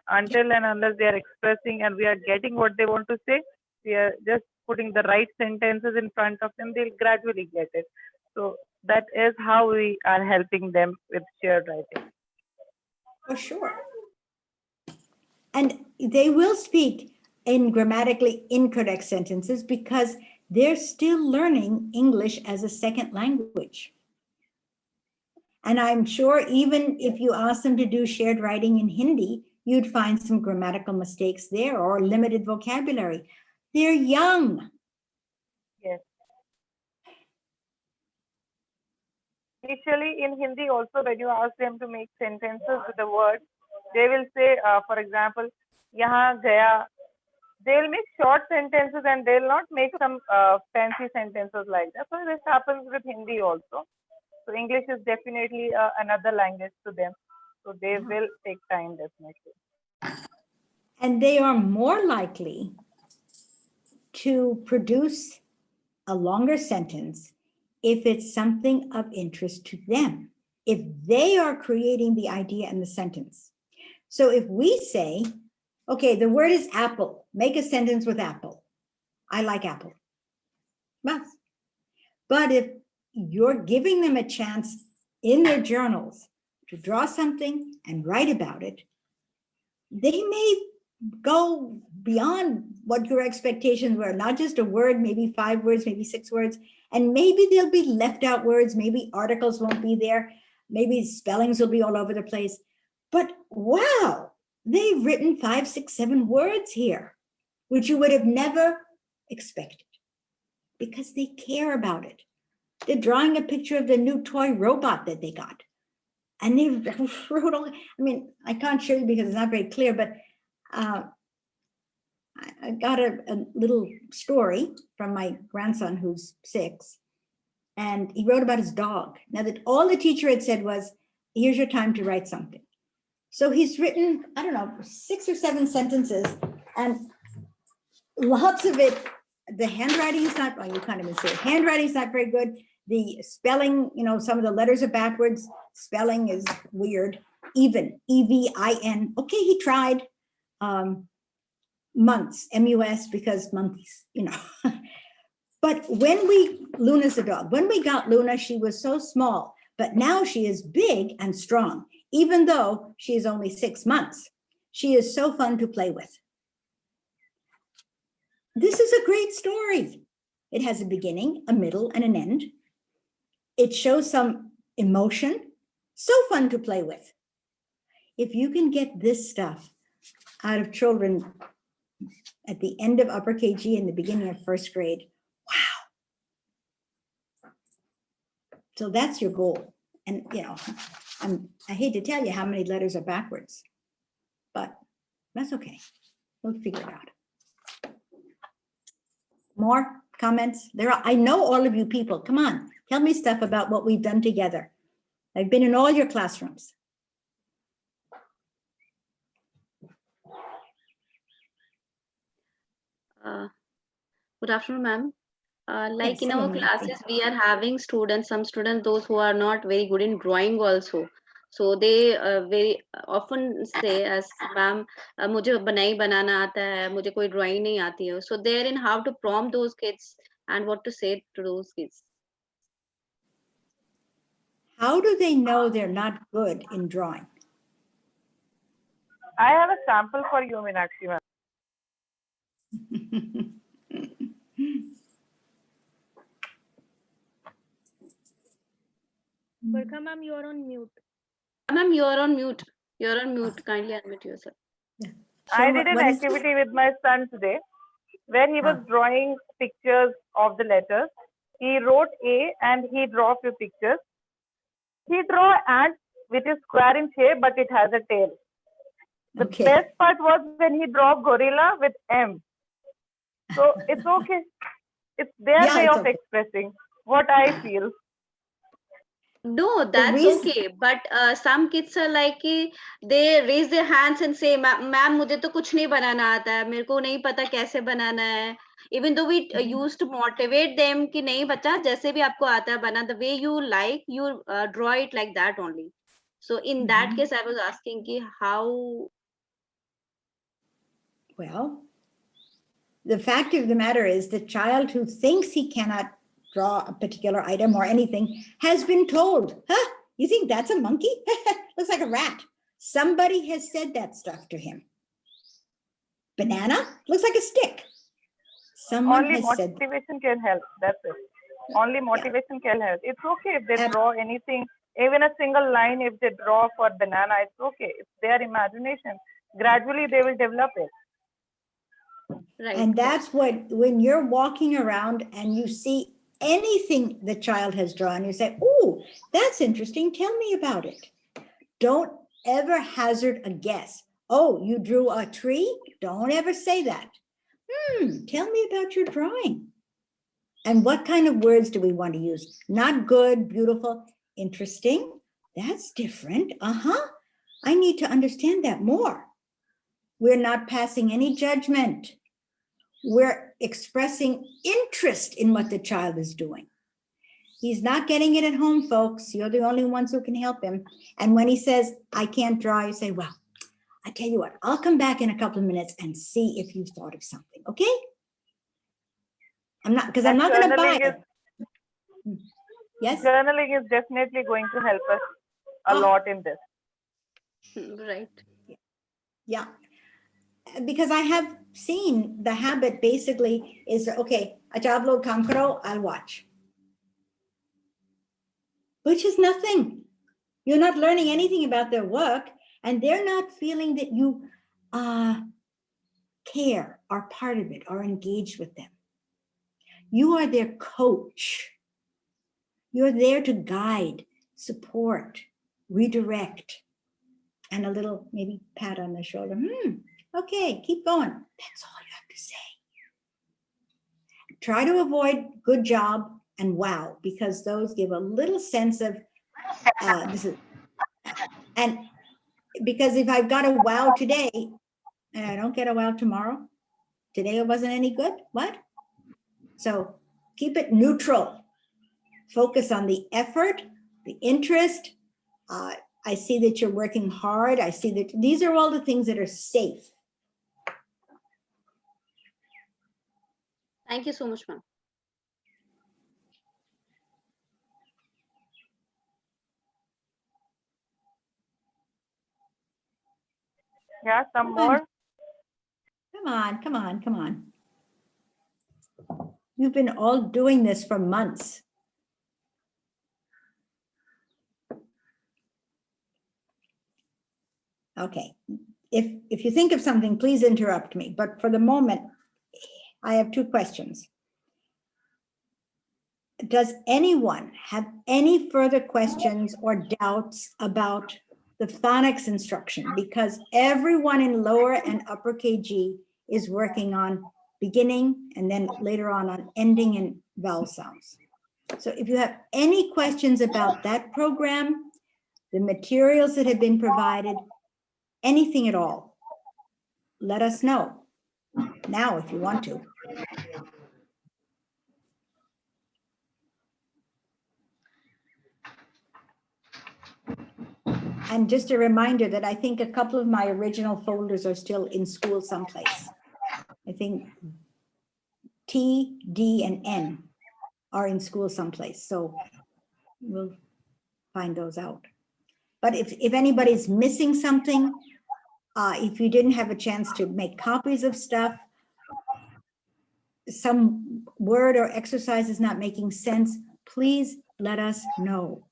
Speaker 2: until and unless they are expressing and we are getting what they want to say. We are just putting the right sentences in front of them. They'll gradually get it. So that is how we are helping them with shared writing.
Speaker 1: For sure. And they will speak in grammatically incorrect sentences because they're still learning English as a second language. And I'm sure even if you ask them to do shared writing in Hindi, you'd find some grammatical mistakes there or limited vocabulary. They're young.
Speaker 2: Yes. Initially in Hindi also, when you ask them to make sentences with the word, they will say, for example, yahan gaya. They'll make short sentences and they'll not make some fancy sentences like that. So this happens with Hindi also. So English is definitely another language to them. So they will take time definitely.
Speaker 1: And they are more likely to produce a longer sentence if it's something of interest to them, if they are creating the idea and the sentence. So if we say, okay, the word is apple, make a sentence with apple. I like apple. But if you're giving them a chance in their journals to draw something and write about it, they may go beyond what your expectations were, not just a word, maybe 5 words, maybe 6 words, and maybe there'll be left out words, maybe articles won't be there, maybe spellings will be all over the place. But wow, they've written 5, 6, 7 words here, which you would have never expected because they care about it. They're drawing a picture of the new toy robot that they got. And they wrote all, I mean, I can't show you because it's not very clear, but I got a little story from my grandson who's 6, and he wrote about his dog. Now that all the teacher had said was, here's your time to write something. So he's written, I don't know, 6 or 7 sentences, and lots of it, the handwriting is not, well, you can't even say it. Handwriting is not very good. The spelling, you know, some of the letters are backwards. Spelling is weird. Even, E-V-I-N. Okay, he tried. Months, M-U-S, because months, you know. But when Luna's a dog. When we got Luna, she was so small, but now she is big and strong. Even though she is only 6 months, she is so fun to play with. This is a great story. It has a beginning, a middle, and an end. It shows some emotion, so fun to play with. If you can get this stuff out of children at the end of upper KG and the beginning of 1st grade, wow. So that's your goal. And, you know, I hate to tell you how many letters are backwards, but that's okay. We'll figure it out. More comments? I know all of you people. Come on, tell me stuff about what we've done together. I've been in all your classrooms.
Speaker 4: Good afternoon, ma'am. Like
Speaker 1: Yes,
Speaker 4: in
Speaker 1: hello,
Speaker 4: our
Speaker 1: Meenakshi.
Speaker 4: classes, we are having students, some students, those who are not very good in drawing also. So they very often say as ma'am, मुझे बनाई बनाना आता है, मुझे कोई drawing नहीं आती है. So therein how to prompt those kids and what to say to those kids.
Speaker 1: How do they know they're not good in drawing?
Speaker 2: I have a sample for you, Meenakshi ma'am.
Speaker 5: Barkha ma'am, you are on mute.
Speaker 4: Ma'am, you are on mute. You are on mute. Kindly unmute yourself.
Speaker 2: I did an activity with my son today where he was drawing pictures of the letters. He wrote A and he drew a few pictures. He drew ant, which is square in shape, but it has a tail. The best part was when he drew gorilla with M. So it's okay. It's their
Speaker 1: Yeah,
Speaker 2: way
Speaker 1: it's
Speaker 2: of
Speaker 1: okay.
Speaker 2: expressing what I feel.
Speaker 4: No, that's
Speaker 1: reason-
Speaker 4: okay. But some kids are like कि they raise their hands and say, "Ma'am, मुझे तो कुछ नहीं बनाना आता है, मेरे को नहीं पता कैसे बनाना है." Even though we used to motivate them कि नहीं बच्चा, जैसे भी आपको आता है बना, the way you like, you draw it like that only. So in that case, I was asking कि how.
Speaker 1: Well, the fact of the matter is the child who thinks he cannot draw a particular item or anything has been told, huh, you think that's a monkey? Looks like a rat. Somebody has said that stuff to him. Banana looks like a stick. Someone
Speaker 2: Only
Speaker 1: has said that.
Speaker 2: motivation can help. That's it. Only motivation can help. It's okay if they
Speaker 1: Ab-
Speaker 2: draw anything, even a single line. If they draw for banana, it's okay. It's their imagination. Gradually, they will develop it.
Speaker 4: Right.
Speaker 1: And that's what, when you're walking around and you see anything the child has drawn, you say, oh, that's interesting. Tell me about it. Don't ever hazard a guess. Oh, you drew a tree? Don't ever say that. Tell me about your drawing. And what kind of words do we want to use? Not good, beautiful, interesting. That's different. I need to understand that more. We're not passing any judgment. We're expressing interest in what the child is doing. He's not getting it at home, folks. You're the only ones who can help him. And when he says, I can't draw, you say, well, I tell you what, I'll come back in a couple of minutes and see if you've thought of something, okay? I'm not going to buy
Speaker 2: Journaling
Speaker 1: it. Yes?
Speaker 2: Journaling is definitely going to help us a
Speaker 1: Oh.
Speaker 2: lot in this.
Speaker 4: Right.
Speaker 1: Yeah. Because I have seen the habit basically is, okay, acha aap log kaam karo, I'll watch. Which is nothing. You're not learning anything about their work, and they're not feeling that you care, are part of it, are engaged with them. You are their coach. You're there to guide, support, redirect, and a little maybe pat on the shoulder. Okay, keep going. That's all you have to say. Try to avoid good job and wow, because those give a little sense of this is, and because if I've got a wow today and I don't get a wow tomorrow, today it wasn't any good, what? So keep it neutral. Focus on the effort, the interest. I see that you're working hard. I see that these are all the things that are safe.
Speaker 4: Thank you so much, ma'am.
Speaker 2: Yeah, some more.
Speaker 1: Come on. You've been all doing this for months. Okay, if you think of something, please interrupt me. But for the moment, I have two questions. Does anyone have any further questions or doubts about the phonics instruction? Because everyone in lower and upper KG is working on beginning and then later on ending and vowel sounds. So if you have any questions about that program, the materials that have been provided, anything at all, let us know now if you want to. And just a reminder that I think a couple of my original folders are still in school someplace. I think T, D, and N are in school someplace. So we'll find those out. But if anybody's missing something, if you didn't have a chance to make copies of stuff, some word or exercise is not making sense, please let us know.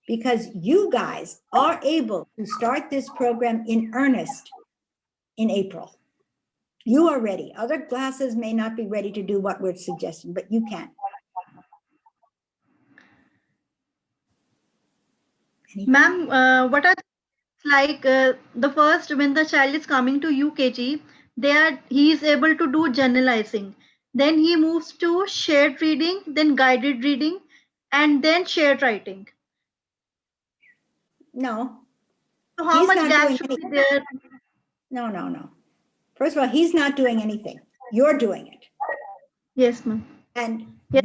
Speaker 1: Because you guys are able to start this program in earnest in April. You are ready. Other classes may not be ready to do what we're suggesting, but you can.
Speaker 6: Ma'am, what are like the first when the child is coming to UKG, he is able to do generalizing. then he moves to shared reading, then guided reading, and then shared writing.
Speaker 1: No,
Speaker 6: So how
Speaker 1: He's
Speaker 6: much
Speaker 1: not
Speaker 6: gap
Speaker 1: doing
Speaker 6: should
Speaker 1: any-
Speaker 6: be there?
Speaker 1: no. First of all, he's not doing anything. You're doing it.
Speaker 6: Yes, ma'am.
Speaker 1: And
Speaker 6: Yes.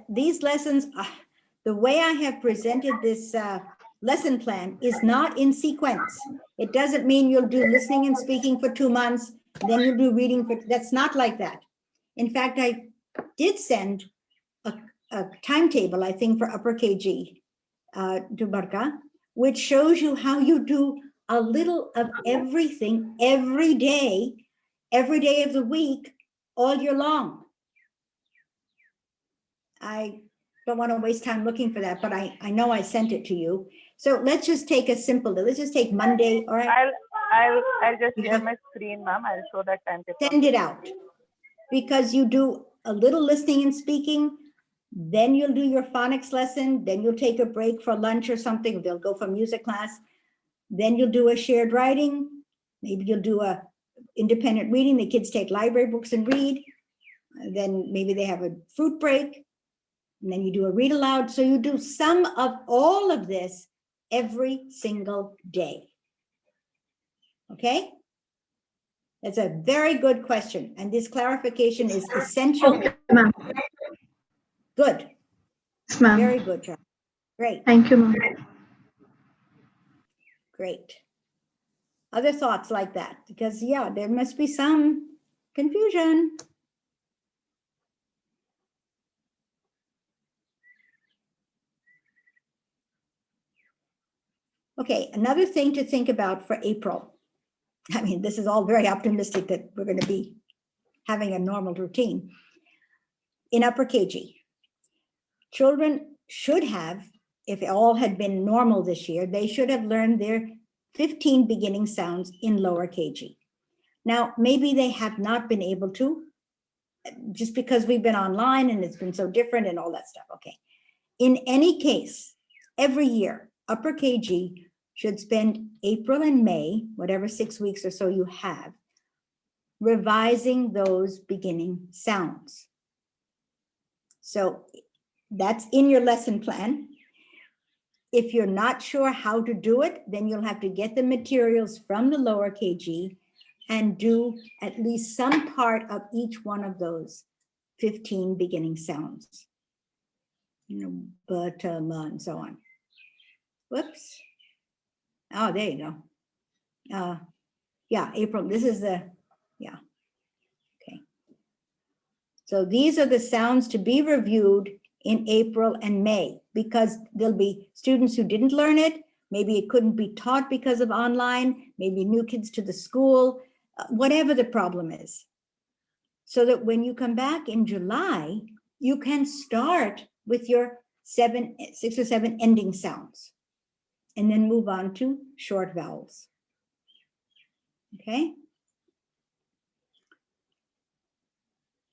Speaker 1: these lessons, the way I have presented this lesson plan is not in sequence. It doesn't mean you'll do listening and speaking for 2 months, then you'll do reading for, that's not like that. In fact, I did send a timetable, I think, for upper KG to Barka, which shows you how you do a little of everything every day of the week, all year long. I don't want to waste time looking for that, but I know I sent it to you. So let's just take a simple, let's just take Monday, all right?
Speaker 2: I'll just
Speaker 1: You
Speaker 2: share
Speaker 1: have-
Speaker 2: my screen, ma'am. I'll show that timetable.
Speaker 1: Send it out. Because you do a little listening and speaking, then you'll do your phonics lesson, then you'll take a break for lunch or something, they'll go for music class. Then you'll do a shared writing, maybe you'll do a independent reading, the kids take library books and read. Then maybe they have a fruit break, and then you do a read aloud. So you do some of all of this every single day. Okay? That's a very good question, and this clarification is essential.
Speaker 6: Okay, ma'am.
Speaker 1: Good,
Speaker 6: Yes, ma'am.
Speaker 1: very good, John. Great,
Speaker 6: Thank you, ma'am.
Speaker 1: great. Other thoughts like that? Because yeah, there must be some confusion. Okay, another thing to think about for April. I mean, this is all very optimistic that we're going to be having a normal routine. In upper KG, children should have, if it all had been normal this year, they should have learned their 15 beginning sounds in lower KG. Now, maybe they have not been able to, just because we've been online and it's been so different and all that stuff. Okay. In any case, every year, upper KG should spend April and May, whatever 6 weeks or so you have, revising those beginning sounds. So that's in your lesson plan. If you're not sure how to do it, then you'll have to get the materials from the lower KG and do at least some part of each one of those 15 beginning sounds. You know, but, and so on. Whoops. Oh, there you go. Yeah, April, this is the, yeah. Okay. So these are the sounds to be reviewed in April and May, because there'll be students who didn't learn it. Maybe it couldn't be taught because of online, maybe new kids to the school, whatever the problem is. So that when you come back in July, you can start with your 6 or 7 ending sounds and then move on to short vowels. Okay?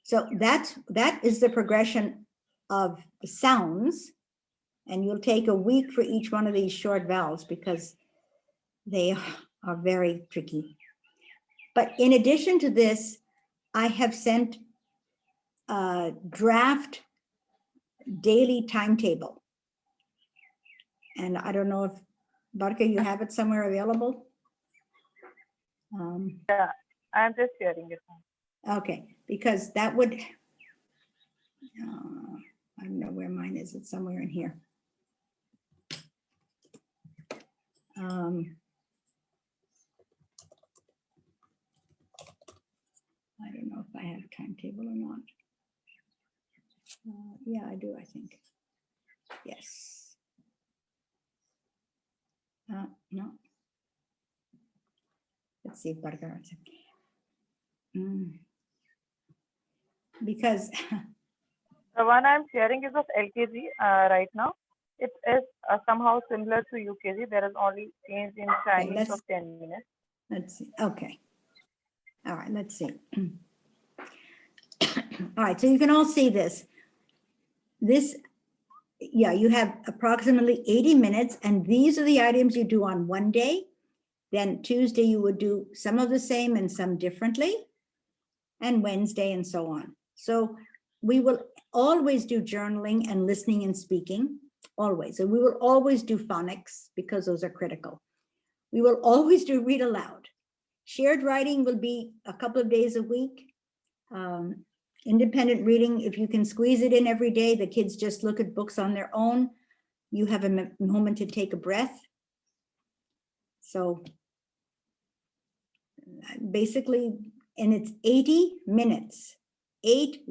Speaker 1: So that is the progression of the sounds, and you'll take a week for each one of these short vowels because they are very tricky. But in addition to this, I have sent a draft daily timetable. And I don't know if, Barka, you have it somewhere available?
Speaker 2: Yeah, I'm just sharing it.
Speaker 1: Okay, because that would, I don't know where mine is, it's somewhere in here. I don't know if I have a timetable or not. Yeah, I do, I think. Yes. No. Let's see if Barka. Because
Speaker 2: The one I'm sharing is of LKG right now. It is somehow similar to UKG. There is only change in timings of 10 minutes.
Speaker 1: let's see. Okay. All right, let's see. All right, so you can all see this. This, yeah, you have approximately 80 minutes, and these are the items you do on one day. Then Tuesday, you would do some of the same and some differently, and Wednesday and so on. So we will always do journaling and listening and speaking, always. And we will always do phonics because those are critical. We will always do read aloud. Shared writing will be a couple of days a week. Independent reading, if you can squeeze it in every day, the kids just look at books on their own. You have a moment to take a breath. So basically, and it's 80 minutes, 80.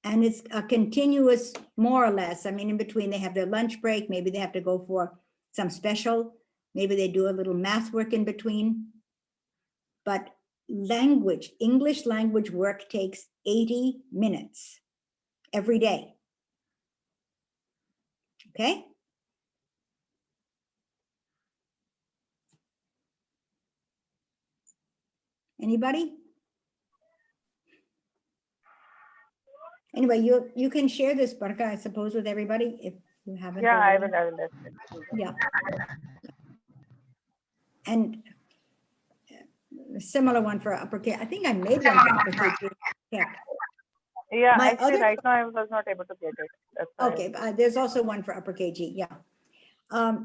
Speaker 1: And it's a continuous, more or less. I mean, in between they have their lunch break. Maybe they have to go for some special. Maybe they do a little math work in between. But language, English language work takes 80 minutes every day. Okay? Anybody? Anyway, you can share this, Barka, I suppose, with everybody if you haven't.
Speaker 2: Yeah, I
Speaker 1: already.
Speaker 2: will definitely.
Speaker 1: Yeah. And a similar one for upper K. I think I made one for upper KG. Yeah.
Speaker 2: Yeah,
Speaker 1: My
Speaker 2: actually,
Speaker 1: other-
Speaker 2: right now I was not able to get it. That's why.
Speaker 1: Okay, there's also one for upper KG, yeah. My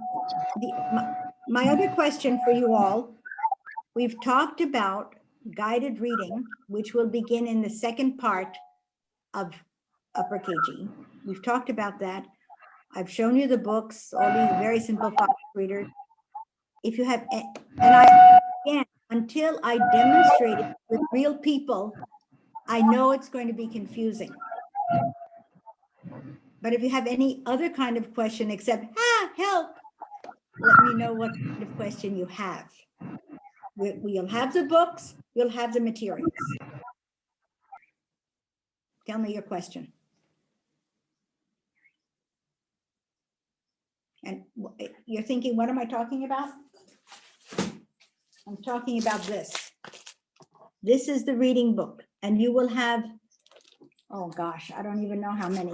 Speaker 1: other question for you all, we've talked about guided reading, which will begin in the second part of upper KG. We've talked about that. I've shown you the books, all these very simple file readers. If you have, again, until I demonstrate it with real people, I know it's going to be confusing. But if you have any other kind of question except, help, let me know what kind of question you have. We'll have the books, you'll have the materials. Tell me your question. And you're thinking, what am I talking about? I'm talking about this. This is the reading book, and you will have, oh gosh, I don't even know how many.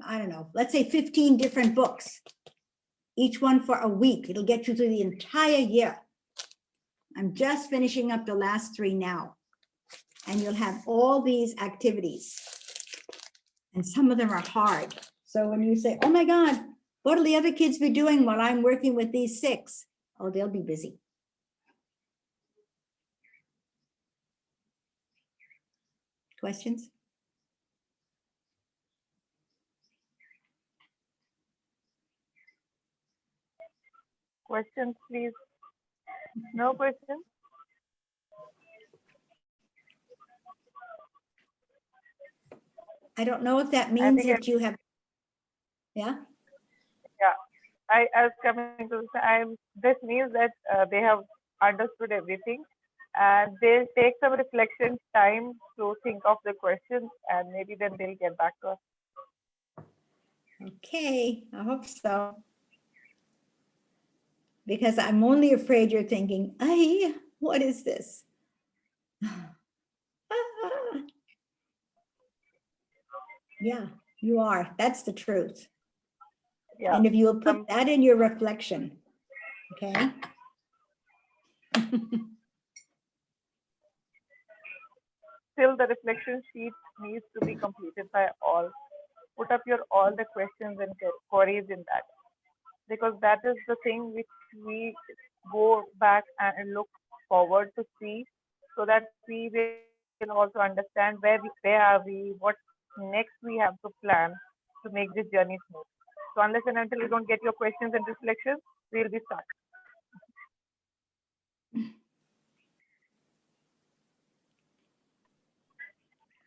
Speaker 1: I don't know, let's say 15 different books, each one for a week. It'll get you through the entire year. I'm just finishing up the last 3 now, and you'll have all these activities, and some of them are hard. So when you say, oh my God, what will the other kids be doing while I'm working with these 6? Oh, they'll be busy. Questions?
Speaker 2: Questions, please. No questions?
Speaker 1: I don't know if that means
Speaker 2: think
Speaker 1: that you have, yeah?
Speaker 2: I was coming to this means that they have understood everything, and they'll take some reflection time to think of the questions, and maybe then they'll get back to us.
Speaker 1: Okay, I hope so. Because I'm only afraid you're thinking, ay, what is this? Yeah, you are. That's the truth.
Speaker 2: Yeah.
Speaker 1: And if you will put that in your reflection, okay?
Speaker 2: Still, the reflection sheet needs to be completed by all. Put up all the questions and queries in that, because that is the thing which we go back and look forward to see, so that we will also understand where are we, what next we have to plan to make this journey smooth. So unless and until you don't get your questions and reflections, we'll be stuck.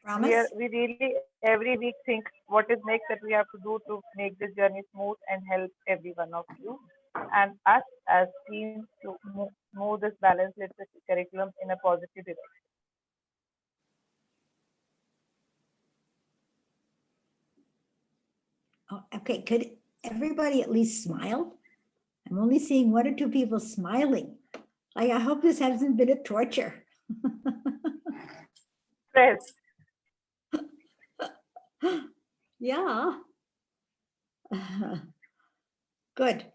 Speaker 1: Promise?
Speaker 2: We really every week think what is next that we have to do to make this journey smooth and help every one of you and us as teams to move this balanced literacy curriculum in a positive direction.
Speaker 1: Oh, okay, could everybody at least smile? I'm only seeing 1 or 2 people smiling. Like, I hope this hasn't been a torture.
Speaker 2: Stress.
Speaker 1: Yeah. Good.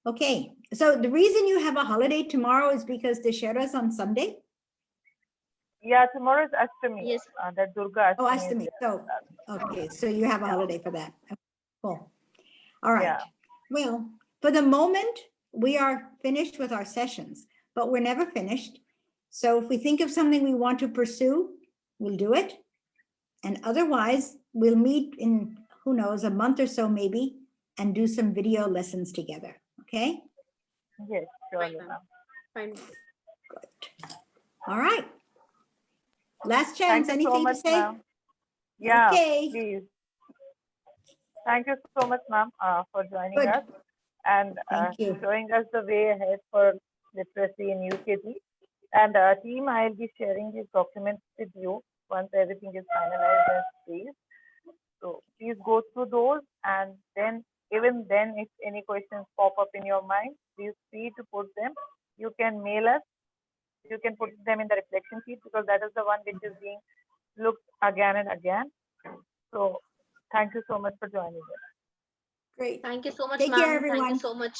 Speaker 1: Okay, so the reason you have a holiday tomorrow is because Dashera's on Sunday?
Speaker 2: Yeah, tomorrow is Ashtami.
Speaker 4: Yes.
Speaker 2: That Durga
Speaker 1: Oh,
Speaker 2: Ashtami.
Speaker 1: Ashtami. So, okay, so you have a holiday for that. Okay, cool. All right.
Speaker 2: Yeah.
Speaker 1: Well, for the moment, we are finished with our sessions, but we're never finished. So if we think of something we want to pursue, we'll do it. And otherwise, we'll meet in, who knows, a month or so maybe, and do some video lessons together. Okay?
Speaker 2: Yes, surely,
Speaker 4: Fine,
Speaker 2: ma'am.
Speaker 4: Fine.
Speaker 1: Good. All right. Last
Speaker 2: Thank
Speaker 1: chance,
Speaker 2: you so
Speaker 1: anything to
Speaker 2: much,
Speaker 1: say?
Speaker 2: ma'am. Yeah,
Speaker 1: Okay.
Speaker 2: please. Thank you so much, ma'am, for joining
Speaker 1: Good.
Speaker 2: us and
Speaker 1: Thank you.
Speaker 2: showing us the way ahead for literacy in UKG. And team, I'll be sharing these documents with you once everything is finalized and please. So please go through those, and then even then, if any questions pop up in your mind, feel free to put them. You can mail us. You can put them in the reflection sheet because that is the one which is being looked again and again. So thank you so much for joining us.
Speaker 1: Great.
Speaker 4: Thank you so much,
Speaker 1: Take care,
Speaker 4: ma'am. Thank you
Speaker 1: everyone.
Speaker 4: so much.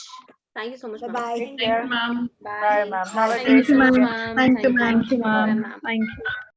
Speaker 4: Thank you so much, ma'am.
Speaker 1: Bye-bye.
Speaker 2: Take
Speaker 3: Thank
Speaker 2: care.
Speaker 3: you, ma'am.
Speaker 2: Bye, ma'am. Have a
Speaker 1: Bye.
Speaker 4: Thank
Speaker 2: great
Speaker 4: you so much,
Speaker 2: weekend.
Speaker 4: ma'am.
Speaker 6: Thank you,
Speaker 4: Thank
Speaker 6: ma'am.
Speaker 4: you. Bye,
Speaker 6: Ma'am.
Speaker 4: ma'am.
Speaker 6: Thank you.